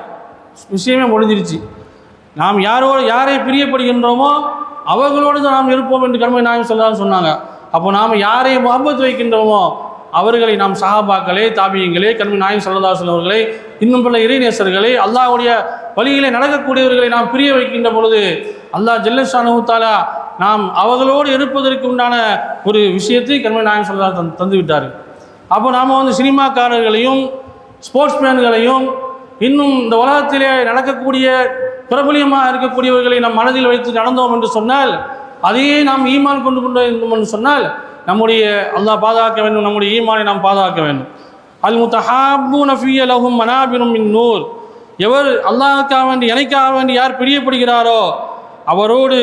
விஷயமே முடிஞ்சிருச்சு. நாம் யாரை பிரியப்படுகின்றோமோ அவர்களோடு தான் நாம் இருப்போம் என்று கண்மணி நாயகம் ஸல்லல்லாஹு அலைஹி வஸல்லம் சொன்னாங்க. அப்போ நாம் யாரை முஹப்பத் வைக்கின்றோமோ அவர்களை நாம் சஹாபாக்களே, தாபியங்களே, கண்மணி நாயகம் ஸல்லல்லாஹு அலைஹி வஸல்லம் அவர்களை, இன்னும் பல இறைநேசர்களை, அல்லாஹ்வுடைய வழியிலே நடக்கக்கூடியவர்களை நாம் பிரிய வைக்கின்ற பொழுது அல்லாஹ் ஜல்ல ஷானஹு தஆலா நாம் அவர்களோடு இருப்பதற்கு உண்டான ஒரு விஷயத்தை கண்மணி நாயகம் ஸல்லல்லாஹு அலைஹி வஸல்லம் தந்து விட்டார். அப்போ நாம் வந்து சினிமாக்காரர்களையும் ஸ்போர்ட்ஸ் மேன்களையும் இன்னும் இந்த உலகத்திலே நடக்கக்கூடிய பிரபலியமாக இருக்கக்கூடியவர்களை நம் மனதில் வைத்து நடந்தோம் என்று சொன்னால், அதையே நாம் ஈமான் கொண்டு இருந்தோம் என்று சொன்னால் நம்முடைய அல்லாஹ் பாதுகாக்க வேண்டும், நம்முடைய ஈமானை நாம் பாதுகாக்க வேண்டும். அல் முத்தஹாப்பூன ஃபிய்ய லஹும் மனாபிரும் மின் நூர், எவர் அல்லாஹ்வுக்காக வேண்டி எனக்காக வேண்டி யார் பிரியப்படுகிறாரோ அவரோடு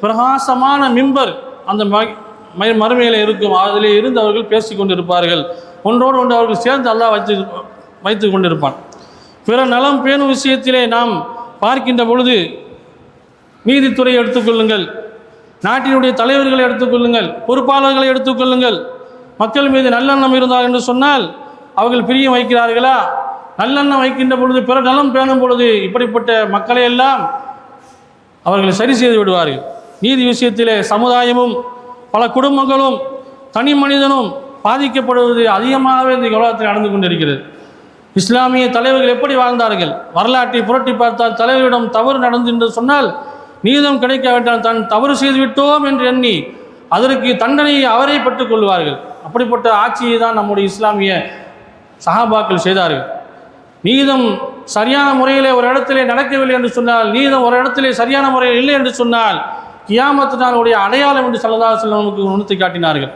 பிரகாசமான மிம்பர் அந்த மறுமையில் இருக்கும், அதிலே இருந்து அவர்கள் பேசி கொண்டிருப்பார்கள். ஒன்றோடு ஒன்று அவர்கள் சேர்ந்து அல்லாஹ் வைத்து கொண்டிருப்பான். பிற நலம் பேணும் விஷயத்திலே நாம் பார்க்கின்ற பொழுது நீதித்துறையை எடுத்துக்கொள்ளுங்கள், நாட்டினுடைய தலைவர்களை எடுத்துக்கொள்ளுங்கள், பொறுப்பாளர்களை எடுத்துக்கொள்ளுங்கள். மக்கள் மீது நல்லெண்ணம் இருந்தால் என்று சொன்னால் அவர்கள் பிரியம் வைக்கிறார்களா? நல்லெண்ணம் வைக்கின்ற பொழுது, பிற நலம் பேணும் பொழுது இப்படிப்பட்ட மக்களை எல்லாம் அவர்கள் சரி செய்து விடுவார்கள். நீதி விஷயத்திலே சமுதாயமும் பல குடும்பங்களும் தனி மனிதனும் பாதிக்கப்படுவது அதிகமாகவே இந்த உலகத்தில் நடந்து கொண்டிருக்கிறது. இஸ்லாமிய தலைவர்கள் எப்படி வாழ்ந்தார்கள்? வரலாற்றை புரட்டி பார்த்தால் தலைவரிடம் தவறு நடந்து என்று சொன்னால் நீதம் கிடைக்காவிட்டால் தான் தவறு செய்துவிட்டோம் என்று எண்ணி அதற்கு தண்டனையை அவரை பெற்றுக் கொள்வார்கள். அப்படிப்பட்ட ஆட்சியை தான் நம்முடைய இஸ்லாமிய சஹாபாக்கள் செய்தார்கள். நீதம் சரியான முறையிலே ஒரு இடத்திலே நடக்கவில்லை என்று சொன்னால், நீதம் ஒரு இடத்திலே சரியான முறையில் இல்லை என்று சொன்னால் கியாமத்து நாளுடைய அடையாளம் என்று ஸல்லல்லாஹு அலைஹி வஸல்லம் நமக்கு உணர்த்தி காட்டினார்கள்.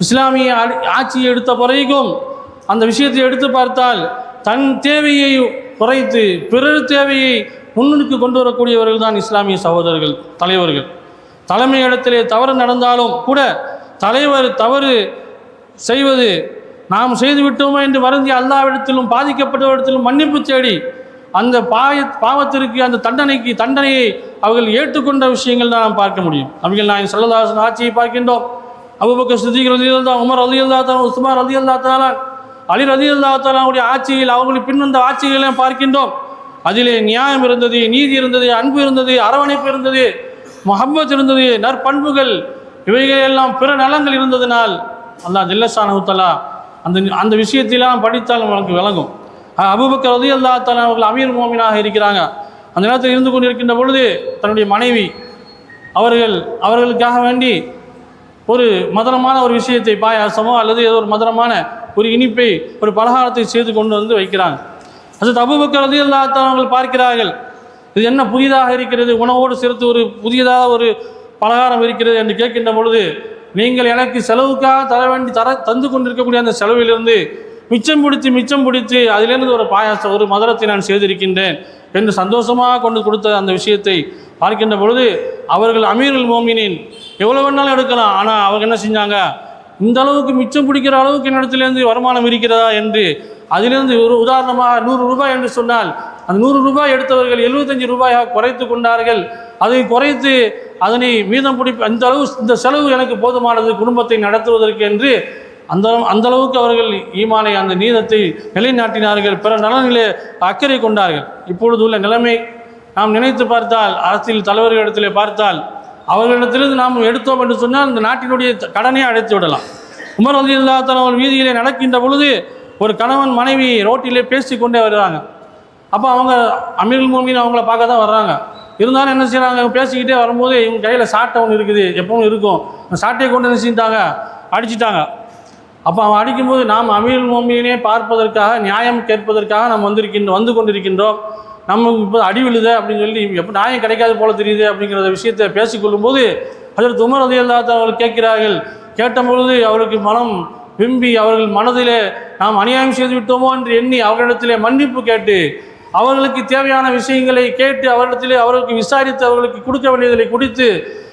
இஸ்லாமிய ஆட்சியை எடுத்த பிறகும் அந்த விஷயத்தை எடுத்து பார்த்தால் தன் தேவையை குறைத்து பிறர் தேவையை முன்னுக்கு கொண்டு வரக்கூடியவர்கள் தான் இஸ்லாமிய சகோதரர்கள், தலைவர்கள். தலைமை இடத்திலே தவறு நடந்தாலும் கூட தலைவர் தவறு செய்வது நாம் செய்துவிட்டோமோ என்று வருந்தி அல்லாஹ்விடத்திலும் பாதிக்கப்பட்டவரிடத்திலும் மன்னிப்பு தேடி அந்த பாவத்திற்கு அந்த தண்டனையை அவர்கள் ஏற்றுக்கொண்ட விஷயங்கள் தான் நாம் பார்க்க முடியும். நபிகள் நாயகம் ஸல்லல்லாஹு அலைஹி வஸல்லம் ஆட்சியை பார்க்கின்றோம். அபூபக்கர் சித்திக் ரலியல்லாஹு அன்ஹு, உமர் ரலியல்லாஹு தஆலா, உஸ்மான் ரலியல்லாஹு தஆலா, அலி ரலியல்லாஹு தஆலாவுடைய ஆட்சியில் அவர்களுக்கு பின்வந்த ஆட்சிகளை பார்க்கின்றோம். அதிலே நியாயம் இருந்தது, நீதி இருந்தது, அன்பு இருந்தது, அரவணைப்பு இருந்தது, முஹப்பத் இருந்தது, நற்பண்புகள் இவைகளெல்லாம் பிற நலங்கள் இருந்ததினால் அல்லாஹ் ஜல்ல ஷானஹு தஆலா அந்த விஷயத்திலாம் படித்தால் நமக்கு விளங்கும். அபூபக்கர் ரலியல்லாஹு தஆலா அவர்கள் அமீர் மோமினாக இருக்கிறாங்க. அந்த நேரத்தில் இருந்து கொண்டிருக்கின்ற பொழுது தன்னுடைய மனைவி அவர்களுக்காக வேண்டி ஒரு மதுரமான ஒரு விஷயத்தை, பாயாசமோ அல்லது ஏதோ ஒரு மதுரமான ஒரு இனிப்பை, ஒரு பலகாரத்தை செய்து கொண்டு வந்து வைக்கிறாங்க. ஹஜ்ரத் அபூபக்கர் ரலியல்லாஹு தஆலா அவர்கள் பார்க்கிறார்கள், இது என்ன புதிதாக இருக்கிறது, உணவோடு சேர்த்து ஒரு புதியதாக ஒரு பலகாரம் இருக்கிறது என்று கேட்கின்ற பொழுது, நீங்கள் எனக்கு செலவுக்காக தந்து கொண்டிருக்கக்கூடிய அந்த செலவிலிருந்து மிச்சம் பிடித்து அதிலிருந்து ஒரு பாயாசம் ஒரு மதுரத்தை நான் செய்திருக்கின்றேன் என்று சந்தோஷமாக கொண்டு கொடுத்த அந்த விஷயத்தை பார்க்கின்ற பொழுது அவர்கள் அமீருல் மோமினின் எவ்வளோ வேணாலும் எடுக்கலாம். ஆனால் அவங்க என்ன செஞ்சாங்க, இந்த அளவுக்கு மிச்சம் பிடிக்கிற அளவுக்கு என்னிடத்துலேருந்து வருமானம் இருக்கிறதா என்று அதிலிருந்து ஒரு உதாரணமாக 100 ரூபாய் என்று சொன்னால் அந்த 100 ரூபாய் எடுத்தவர்கள் 75 ரூபாயாக குறைத்து கொண்டார்கள். அதை குறைத்து அதனை மீதம் அந்த அளவு இந்த செலவு எனக்கு போதுமானது குடும்பத்தை நடத்துவதற்கு என்று அந்த அளவுக்கு அவர்கள் ஈமானை அந்த நீதத்தை நிலைநாட்டினார்கள். பிற நலனிலே அக்கறை கொண்டார்கள். இப்பொழுது உள்ள நிலைமை நாம் நினைத்து பார்த்தால், அரசியல் தலைவர்களிடத்திலே பார்த்தால், அவர்களிடத்திலிருந்து நாம் எடுத்தோம் என்று சொன்னால் இந்த நாட்டினுடைய கடனை அடைத்து விடலாம். உமர் ரலியல்லாஹு தஆலா அவர்கள் வீதியிலே நடக்கின்ற பொழுது ஒரு கணவன் மனைவி ரோட்டிலே பேசி கொண்டே வருகிறாங்க. அப்போ அவங்க அமீருல் மோமினீன் அவங்கள பார்க்க தான் வர்றாங்க. இருந்தாலும் என்ன செய்கிறாங்க, பேசிக்கிட்டே வரும்போது இவங்க கையில் சாட்டை ஒன்று இருக்குது, எப்பவும் இருக்கும். அந்த சாட்டையை கொண்டு என்ன செஞ்சிட்டாங்க, அடிச்சிட்டாங்க. அப்போ அவன் அடிக்கும்போது நாம் அமீருல் மோமினீனை பார்ப்பதற்காக நியாயம் கேட்பதற்காக நாம் வந்து கொண்டிருக்கின்றோம். நமக்கு இப்போ அடி விழுத அப்படின்னு சொல்லி எப்போ நியாயம் கிடைக்காது போல தெரியுது அப்படிங்கிற விஷயத்தை பேசிக்கொள்ளும்போது ஹஜ்ரத் உமர் ரலியல்லாஹு தஆலா அவர்கள் கேட்கிறார்கள். கேட்டபொழுது அவருக்கு மனம் விரும்பி அவர்கள் மனதிலே நாம் அநியாயம் செய்து விட்டோமோ என்று எண்ணி அவர்களிடத்திலே மன்னிப்பு கேட்டு அவர்களுக்கு தேவையான விஷயங்களை கேட்டு அவர்களிடத்திலே அவர்களுக்கு விசாரித்து அவர்களுக்கு கொடுக்க வேண்டியதை கொடுத்து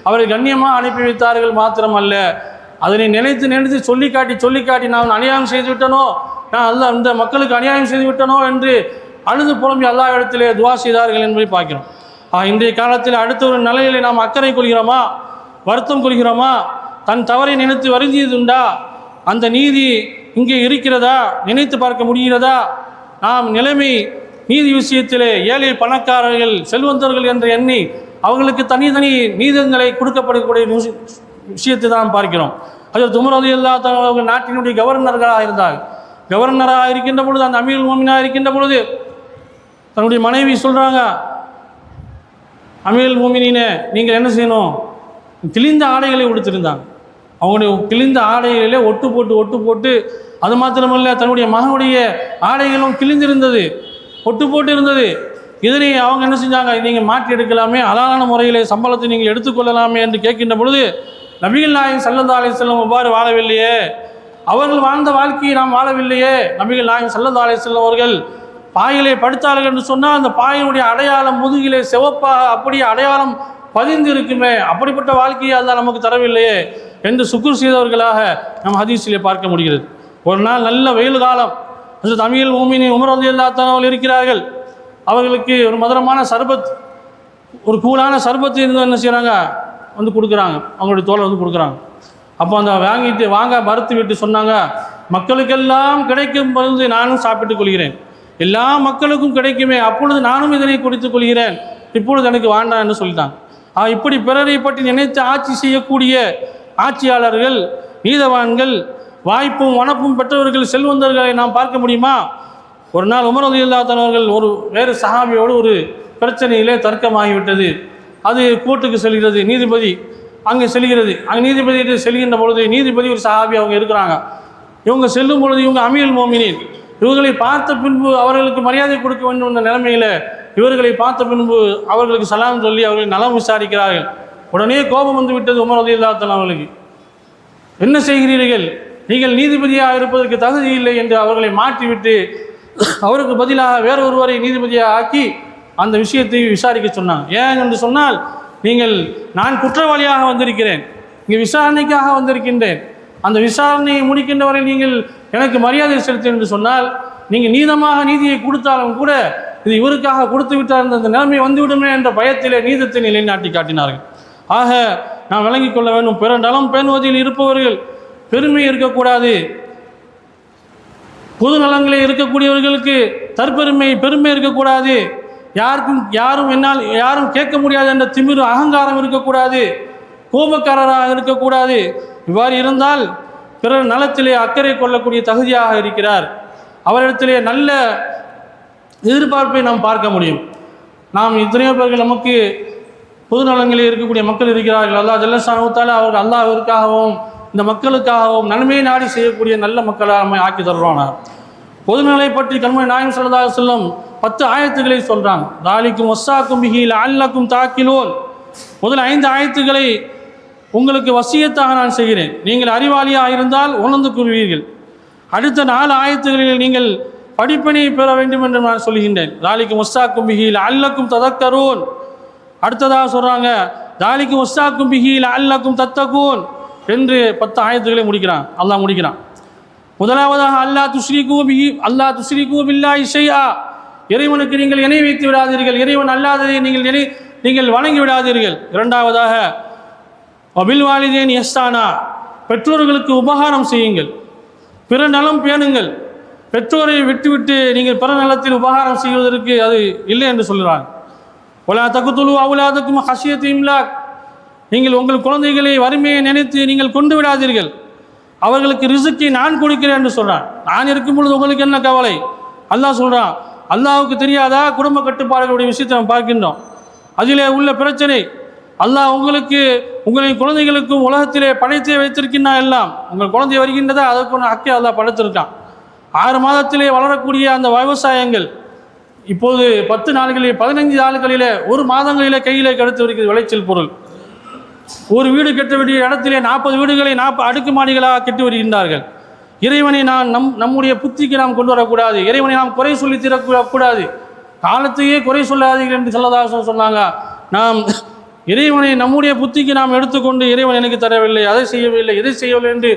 அவரை கண்ணியமாக அனுப்பி வைத்தார்கள். மாத்திரமல்ல, அதனை நினைத்து சொல்லி காட்டி நான் அநியாயம் செய்து விட்டனோ, நான் இந்த மக்களுக்கு அநியாயம் செய்து விட்டனோ என்று அழுது புலம்பி அல்லாஹ் இடத்திலே துவா செய்தார்கள் என்பதை பார்க்கிறோம். இன்றைய காலத்தில் அடுத்த ஒரு நிலையிலே நாம் அக்கறை கொள்கிறோமா, வருத்தம் கொள்கிறோமா, தன் தவறை நினைத்து வருந்தியதுண்டா, அந்த நீதி இங்கே இருக்கிறதா, நினைத்து பார்க்க முடிகிறதா? நாம் நிலைமை நீதி விஷயத்திலே ஏழை பணக்காரர்கள் செல்வந்தர்கள் என்று எண்ணி அவர்களுக்கு தனி நீதங்களை கொடுக்கப்படக்கூடிய விஷயத்தை தான் பார்க்கிறோம். ஹஜ்ரத் உமர் ரலியல்லாஹு தஆலா அவர்கள் நாட்டினுடைய கவர்னர்களாக இருந்தார். கவர்னராக இருக்கின்ற பொழுது, அந்த அமீருல் மோமினீனாக இருக்கின்ற பொழுது தன்னுடைய மனைவி சொல்கிறாங்க, அமீருல் மோமினீனே நீங்கள் என்ன செய்யணும், கிழிந்த ஆடைகளை உடுத்திருந்தாங்க. அவங்களுடைய கிழிந்த ஆடைகளிலே ஒட்டு போட்டு அது மாத்திரமல்ல, தன்னுடைய மகனுடைய ஆடைகளும் கிழிந்திருந்தது, ஒட்டு போட்டு இருந்தது. இதனை அவங்க என்ன செஞ்சாங்க, நீங்கள் மாற்றி எடுக்கலாமே, ஹலாலான முறையிலே சம்பளத்தை நீங்கள் எடுத்துக்கொள்ளலாமே என்று கேட்கின்ற பொழுது நபிகள் நாயகம் ஸல்லல்லாஹு அலைஹி வஸல்லம் அவ்வாறு வாழவில்லையே, அவர்கள் வாழ்ந்த வாழ்க்கையை நாம் வாழவில்லையே. நபிகள் நாயகம் ஸல்லல்லாஹு அலைஹி வஸல்லம் அவர்கள் பாயிலே படுத்தார்கள் என்று சொன்னால் அந்த பாயினுடைய அடையாளம் முதுகிலே சிவப்பாக அப்படியே அடையாளம் பதிந்து இருக்குமே, அப்படிப்பட்ட வாழ்க்கையை அல்லாஹ் நமக்கு தரவில்லையே என்று சுக்குர் செய்தவர்களாக நம் ஹதீஸிலே பார்க்க முடிகிறது. ஒரு நாள் நல்ல வெயில் காலம், ஹஜ்ரத் அமீருல் மோமினீன் உமர் ரலியல்லாஹு தஆலா அவர்கள் இருக்கிறார்கள். அவர்களுக்கு ஒரு மதுரமான சர்பத், ஒரு கூலான சர்பத்து என்ன செய்கிறாங்க, வந்து கொடுக்குறாங்க, அவங்களுடைய தோலை வந்து கொடுக்குறாங்க. அப்போ அந்த வாங்க மறுத்து விட்டு சொன்னாங்க, மக்களுக்கெல்லாம் கிடைக்கும் பொழுது நானும் சாப்பிட்டுக் கொள்கிறேன், எல்லா மக்களுக்கும் கிடைக்குமே அப்பொழுது நானும் இதனை குடித்துக் கொள்கிறேன், இப்பொழுது எனக்கு வேண்டாம் என்று சொல்லிட்டாங்க. இப்படி பிறரை பற்றி நினைத்து ஆட்சி செய்யக்கூடிய ஆட்சியாளர்கள், நீதவான்கள், வாய்ப்பும் வனப்பும் பெற்றவர்கள், செல்வந்தர்களை நாம் பார்க்க முடியுமா? ஒரு நாள் உமர் ரலியல்லாஹு தஆலா அவர்கள் ஒரு வேறு சஹாபியோடு ஒரு பிரச்சனையிலே தர்க்கமாகிவிட்டது. அது கோர்ட்டுக்கு செல்கிறது, நீதிபதி அங்கே செல்கிறது. அங்கே நீதிபதியிட்டு செல்கின்ற பொழுது நீதிபதி ஒரு சஹாபி அவங்க இருக்கிறாங்க. இவங்க செல்லும் பொழுது இவங்க அமீருல் மோமினீன், இவர்களை பார்த்த பின்பு அவர்களுக்கு மரியாதை கொடுக்க வேண்டும் என்ற நிலைமையில் இவர்களை பார்த்த பின்பு அவர்களுக்கு சலாம் சொல்லி அவர்களை நலம் விசாரிக்கிறார்கள். உடனே கோபம் வந்து விட்டது உமர் ரலியல்லாஹு தஆலா அவர்களுக்கு. என்ன செய்கிறீர்கள், நீங்கள் நீதிபதியாக இருப்பதற்கு தகுதி இல்லை என்று அவர்களை மாற்றிவிட்டு அவருக்கு பதிலாக வேற ஒருவரை நீதிபதியாக ஆக்கி அந்த விஷயத்தை விசாரிக்க சொன்னாங்க. ஏன் என்று சொன்னால், நான் குற்றவாளியாக வந்திருக்கிறேன், இங்கே விசாரணைக்காக வந்திருக்கின்றேன், அந்த விசாரணையை முடிக்கின்ற வரை நீங்கள் எனக்கு மரியாதை செலுத்து என்று சொன்னால், நீங்கள் நீதமாக நீதியை கொடுத்தாலும் கூட இது இவருக்காக கொடுத்து விட்டார் அந்த நிலைமை வந்துவிடுமே என்ற பயத்திலே நீதத்தை நிலைநாட்டி காட்டினார்கள். ஆக நாம் விளங்கிக் கொள்ள வேண்டும், பிற நலம் பேணுவதில் இருப்பவர்கள் பெருமை இருக்கக்கூடாது. பொது நலங்களில் இருக்கக்கூடியவர்களுக்கு பெருமை இருக்கக்கூடாது. யாரும் கேட்க முடியாது என்ற திமிரு அகங்காரம் இருக்கக்கூடாது. கோபக்காரராக இருக்கக்கூடாது. இவ்வாறு இருந்தால் பிறர் நலத்திலே அக்கறை கொள்ளக்கூடிய தகுதியாக இருக்கிறார். அவரிடத்திலே நல்ல எதிர்பார்ப்பை நாம் பார்க்க முடியும். நாம் இத்தனையோ பேர்கள் நமக்கு பொது நலங்களில் இருக்கக்கூடிய மக்கள் இருக்கிறார்கள். அல்லாஹ் ஜல்ல ஷானஹு தஆலா அவர்கள் அல்லாஹ்விற்காகவும் இந்த மக்களுக்காகவும் நன்மையை நாடி செய்யக்கூடிய நல்ல மக்களாக நம்மை ஆக்கி தருவானார். பொதுநலை பற்றி கண்மணி நாயகம் ஸல்லல்லாஹு அலைஹி வஸல்லம் 10 ஆயத்துக்களை சொல்கிறாங்க. தாலிக்கும் வஸ்ஸாக்கும் பிஹி லஅல்லக்கும் தாக்கிலூன். முதல் 5 ஆயத்துக்களை உங்களுக்கு வசியத்தாக நான் செய்கிறேன், நீங்கள் அறிவாளியாக இருந்தால் உணர்ந்து கொள்வீர்கள். அடுத்த 4 ஆயத்துகளில் நீங்கள் படிப்பினை பெற வேண்டும் என்று நான் சொல்கின்றேன். தாலிக்கும் வஸ்ஸாக்கும் பிஹி லஅல்லக்கும் ததக்கரூன். அடுத்ததாக சொல்கிறாங்க தாலிக்கும் வஸ்ஸாக்கும் பிஹி லஅல்லக்கும் தத்தகூன் என்று 10 ஆயத்துக்களை அல்லாஹ் முடிக்கிறான். முதலாவதாக அல்லாஹ் துஸ்ரிகு பில்லாஹி ஷைஆ, இறைவனுக்கு நீங்கள் இணை வைத்து விடாதீர்கள், இறைவன் அல்லாததை நீங்கள் வணங்கி விடாதீர்கள். இரண்டாவதாக வபில் வாலிதைன் இஹ்சானா, பெற்றோர்களுக்கு உபகாரம் செய்யுங்கள், பிற நலம் பேணுங்கள். பெற்றோரை விட்டுவிட்டு நீங்கள் பிற நலத்தில் உபகாரம் செய்வதற்கு அது இல்லை என்று சொல்கிறான். வலா தக்துலு அவுலாதக்கும் ஹஷியத் இம்லாக், நீங்கள் உங்கள் குழந்தைகளை வறுமையை நினைத்து நீங்கள் கொண்டு விடாதீர்கள், அவர்களுக்கு ரிசுக்கை நான் கொடுக்கிறேன் என்று சொல்கிறான். நான் இருக்கும் பொழுது உங்களுக்கு என்ன கவலை? அல்லாஹ் சொல்கிறான். அல்லாஹ்வுக்கு தெரியாதா குடும்ப கட்டுப்பாடுகளுடைய விஷயத்தை நாம் பார்க்கின்றோம். அதிலே உள்ள பிரச்சனை. அல்லாஹ் உங்களை குழந்தைகளுக்கும் உலகத்திலே படைத்தே வைத்திருக்கின்றான். எல்லாம் உங்கள் குழந்தை வருகின்றதா அதற்கு ஒன்று ஹக்கை அல்லாஹ் படைத்திருக்கான். 6 மாதத்திலே வளரக்கூடிய அந்த விவசாயங்கள் இப்போது 10 நாள்களிலே 15 நாள்களிலே 1 மாதங்களிலே கையிலே கிடைத்து வருகிறது விளைச்சல் பொருள். ஒரு வீடு கட்ட வேண்டிய இடத்திலே 40 வீடுகளை 40 அடுக்குமாடிகளாக கட்டி வருகின்றார்கள். இறைவனை நம்முடைய புத்திக்கு நாம் கொண்டு வரக்கூடாது, இறைவனை நாம் குறை சொல்லி தரக்கூடாது, காலத்தையே குறை சொல்லாதீர்கள் என்று ஸல்லல்லாஹு சொன்னாங்க. நாம் இறைவனை நம்முடைய புத்திக்கு நாம் எடுத்துக்கொண்டு இறைவன் எனக்கு தரவில்லை, அதை செய்யவில்லை, இதை செய்யவில்லை என்று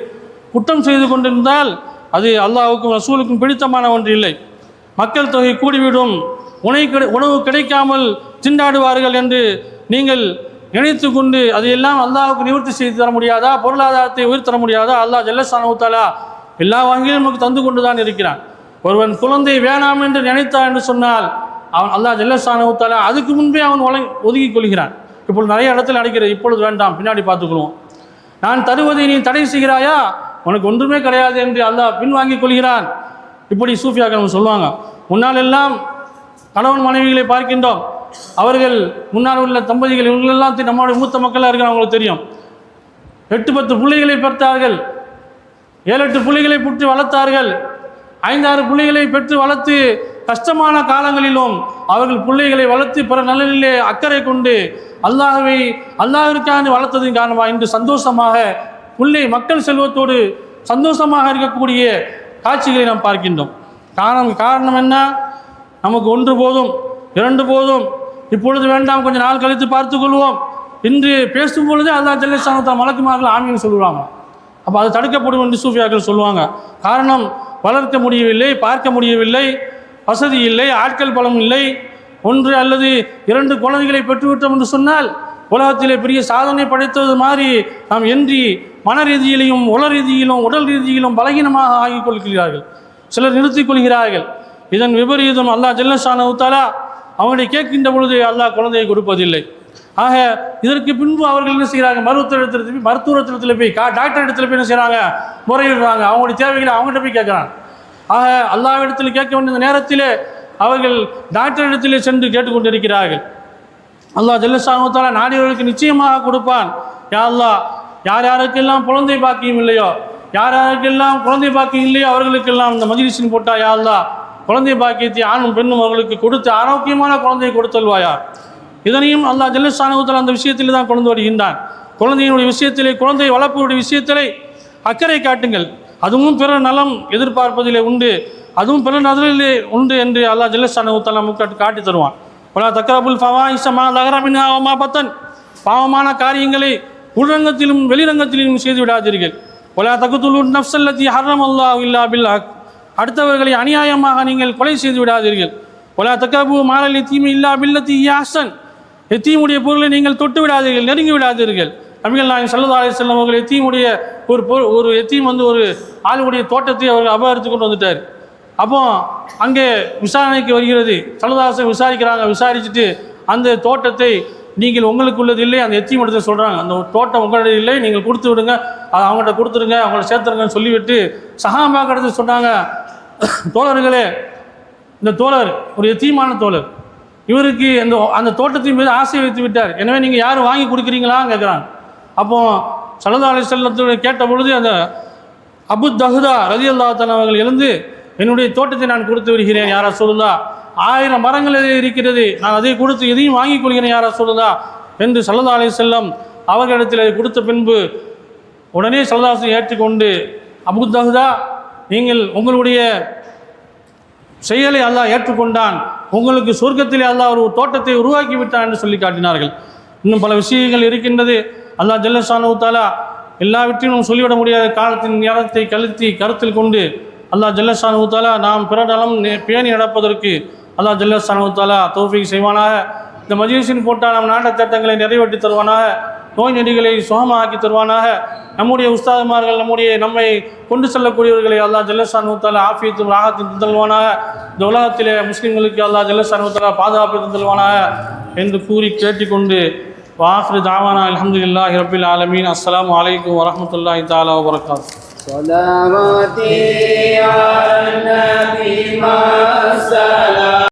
குற்றம் செய்து கொண்டிருந்தால் அது அல்லாஹ்வுக்கும் ரசூலுக்கும் பிடித்தமான ஒன்று இல்லை. மக்கள் தொகை கூடிவிடும், உணவு கிடைக்காமல் திண்டாடுவார்கள் என்று நீங்கள் நினைத்து கொண்டு அதையெல்லாம் அல்லாஹ்வுக்கு நிவர்த்தி செய்து தர முடியாதா? பொருளாதாரத்தை உயர்த்தர முடியாதா? அல்லாஹ் ஜல்ல ஷானஹு தஆலா எல்லா வகையிலும் நமக்கு தந்து கொண்டு தான் இருக்கிறான். ஒருவன் குழந்தை வேணாம் என்று நினைத்தான் என்று சொன்னால் அவன் அல்லாஹ் ஜல்ல ஷானஹு தஆலா அதுக்கு முன்பே அவன் ஒதுக்கிக் கொள்கிறான். இப்பொழுது நிறைய இடத்துல அடிக்கிறது, இப்பொழுது வேண்டாம், பின்னாடி பார்த்துக்கொள்வோம். நான் தருவதை நீ தடை செய்கிறாயா, உனக்கு ஒன்றுமே கிடையாது என்று அல்லாஹ் பின்வாங்கிக் கொள்கிறான். இப்படி சூஃபியாக்கள் சொல்லுவாங்க. முன்னால் எல்லாம் கணவன் மனைவிகளை பார்க்கின்றோம், அவர்கள் முன்னால் உள்ள தம்பதிகள் இவங்களெல்லாம் நம்மளுடைய மூத்த மக்களாக இருக்கிற அவங்களுக்கு தெரியும். 8-10 பிள்ளைகளை பெற்றார்கள், 7-8 பிள்ளைகளை பெற்று வளர்த்தார்கள். 5-6 பிள்ளைகளை பெற்று வளர்த்து கஷ்டமான காலங்களிலும் அவர்கள் பிள்ளைகளை வளர்த்து பிற நலனிலே அக்கறை கொண்டு அல்லாஹ்விற்காக வளர்த்ததின் காரணமாக இன்று சந்தோஷமாக மக்கள் செல்வத்தோடு சந்தோஷமாக இருக்கக்கூடிய காட்சிகளை நாம் பார்க்கின்றோம். காரணம் என்ன? நமக்கு 1 போதும் 2 போதும், இப்பொழுது வேண்டாம், கொஞ்சம் நாள் கழித்து பார்த்து கொள்வோம் என்று பேசும் பொழுதே அல்லாஹ் ஜல்ல ஷானஹு தஆலா மலக்குமார்கள் ஆமீன் சொல்லுவாங்க. அப்போ அது தடுக்கப்படும் என்று சூஃபியாக்கள் சொல்லுவாங்க. காரணம், வளர்க்க முடியவில்லை, பார்க்க முடியவில்லை, வசதி இல்லை, ஆட்கள் பலம் இல்லை. 1 அல்லது 2 குழந்தைகளை பெற்றுவிட்டோம் என்று சொன்னால் உலகத்திலே பெரிய சாதனை படைத்தது மாதிரி நாம் என்றி மன ரீதியிலும் உல ரீதியிலும் உடல் ரீதியிலும் பலகீனமாக ஆகிக் கொள்கிறார்கள். சிலர் நிறுத்திக் கொள்கிறார்கள். இதன் விபரீதம் அல்லாஹ் ஜல்ல ஷானஹு தஆலா அவங்களை கேட்கின்ற பொழுது அல்லாஹ் குழந்தையை கொடுப்பதில்லை. ஆக இதற்கு பின்பு அவர்கள் என்ன செய்கிறாங்க? மருத்துவத்தில் போய் டாக்டர் இடத்துல போய் என்ன செய்கிறாங்க? முறையிடுறாங்க. அவங்களுடைய தேவைகளை அவங்ககிட்ட போய் கேட்குறாங்க. ஆக அல்லாஹ்விடத்தில் கேட்க வேண்டிய நேரத்திலே அவர்கள் டாக்டர் இடத்திலே சென்று கேட்டுக்கொண்டிருக்கிறார்கள். அல்லாஹ் ஜல்ல ஷானஹு தஆலா நாடியவர்களுக்கு நிச்சயமாக கொடுப்பான். யா அல்லாஹ், யார் யாருக்கெல்லாம் குழந்தை பாக்கியம் இல்லையோ, யார் யாருக்கெல்லாம் குழந்தை பாக்கியம் இல்லையோ அவர்களுக்கெல்லாம் இந்த மஜ்லிஸின் போட்டா யா அல்லாஹ் குழந்தை பாக்கியத்தை ஆணும் பெண்ணும் அவர்களுக்கு கொடுத்து ஆரோக்கியமான குழந்தையை கொடுத்தல்வாயா. இதனையும் அல்லாஹ் ஜல்ல ஷானஹு தஆலா அந்த விஷயத்தில் தான் கொண்டு வருகின்றான். குழந்தையினுடைய விஷயத்திலே, குழந்தை வளர்ப்புடைய விஷயத்திலே அக்கறை காட்டுங்கள். அதுவும் பிற நலம் எதிர்பார்ப்பதிலே உண்டு, அதுவும் பிற நலனிலே உண்டு என்று அல்லாஹ் ஜல்ல ஷானஹு தஆலா நமக்கு காட்டி தருவான். வலா தக்ரபுல் ஃபவாஹிஷ மா ஸஹர மின்ஹா வ மா பத்தன், பாவமான காரியங்களை உள்ரங்கத்திலும் வெளிரங்கத்திலும் செய்து விடாதீர்கள். வலா தக்துலுன் நஃப்ஸல்லதி ஹர்ரமல்லாஹு இல்லா பில் ஹக், அடுத்தவர்களை அநியாயமாக நீங்கள் கொலை செய்து விடாதீர்கள். வலா தக்ரபு மாலல் யதீமி இல்லா பில்லதி ஹிய அஹ்ஸன், யதீமுடைய பொருளை நீங்கள் தொட்டு விடாதீர்கள், நெருங்கி விடாதீர்கள். நபிகள் நாயகம் ஸல்லல்லாஹு அலைஹி வஸல்லம் அவர்கள் யதீமுடைய ஒரு யதீம் ஒரு ஆளுடைய தோட்டத்தை அவர்கள் அபகரித்து கொண்டு வந்துட்டார். அப்போ அங்கே விசாரணைக்கு வருகிறது. ஸல்லல்லாஹு அலைஹி வஸல்லம் விசாரிக்கிறாங்க. விசாரிச்சுட்டு அந்த தோட்டத்தை நீங்கள் உங்களுக்கு உள்ளது இல்லை, அந்த எத்தீம் இடத்துல சொல்கிறாங்க, அந்த தோட்டம் உங்களுடைய இல்லை, நீங்கள் கொடுத்து விடுங்க, அதை அவங்கள்ட்ட கொடுத்துருங்க, அவங்கள சேர்த்துருங்கன்னு சொல்லிவிட்டு சஹாபாக்கள் இடத்துல சொன்னாங்க, தோழர்களே, இந்த தோழர் ஒரு எத்தீமான தோழர், இவருக்கு அந்த தோட்டத்தின் மீது ஆசை வைத்து விட்டார், எனவே நீங்கள் யாரும் வாங்கி கொடுக்குறீங்களான்னு கேட்குறாங்க. அப்போது ஸல்லல்லாஹு அலைஹி வஸல்லம் கேட்ட பொழுது அந்த அபு தஹ்தா ரலியல்லாஹு தஆலா அவர்கள் எழுந்து, என்னுடைய தோட்டத்தை நான் கொடுத்து விடுகிறேன் யா ரசூலுல்லாஹ், 1000 மரங்கள் இருக்கிறது, நான் அதை கொடுத்து எதையும் வாங்கிக் கொள்கிறேன் யா ரசூலுல்லாஹ் என்று ஸல்லல்லாஹு அலைஹி வஸல்லம் அவர்களிடத்தில் அதை கொடுத்த பின்பு உடனே ஸல்லல்லாஹு அலைஹி வஸல்லம் ஏற்றுக்கொண்டு, அபு தஹ்தா நீங்கள் உங்களுடைய செயலை அல்லாஹ் ஏற்றுக்கொண்டான், உங்களுக்கு சொர்க்கத்திலே அல்லாஹ் ஒரு தோட்டத்தை உருவாக்கி விட்டான் என்று சொல்லி காட்டினார்கள். இன்னும் பல விஷயங்கள் இருக்கின்றது. அல்லாஹ் ஜல்ல ஷானஹு தஆலா எல்லாவற்றையும் சொல்லிவிட முடியாத காலத்தின் நேரத்தை கருத்தில் கொண்டு அல்லாஹ் ஜல்ல ஷானஹு தஆலா நாம் பிறநலம் பேணி நடப்பதற்கு அல்லாஹ் ஜல்ல ஷானஹு தஆலா தௌஃபீக் செய்வானாக. இந்த மஜ்லிஸின் போட்டால் நம் நாட்டு திட்டங்களை நிறைவேற்றி தருவானாக. நோய் நொடிகளை சுகமாக்கி தருவானாக. நம்முடைய உஸ்தாதுமார்கள் நம்மை கொண்டு செல்லக்கூடியவர்களை அல்லாஹ் ஜல்ல ஷானஹு தஆலா ஆஃபியத்தும் ராகத்தையும் தருவானாக. இந்த உலகத்திலே முஸ்லிம்களுக்கு அல்லாஹ் ஜல்ல ஷானஹு தஆலா பாதுகாப்பு தருவானாக என்று கூறி கேட்டுக்கொண்டு வாஹிரு தாவானா அல்ஹம்துலில்லாஹி ரப்பில் ஆலமீன். அஸ்ஸலாமு அலைக்கும் வரஹ்மத்துல்லாஹி தஆலா வபரகாத்துஹு. صلواتي على النبي ما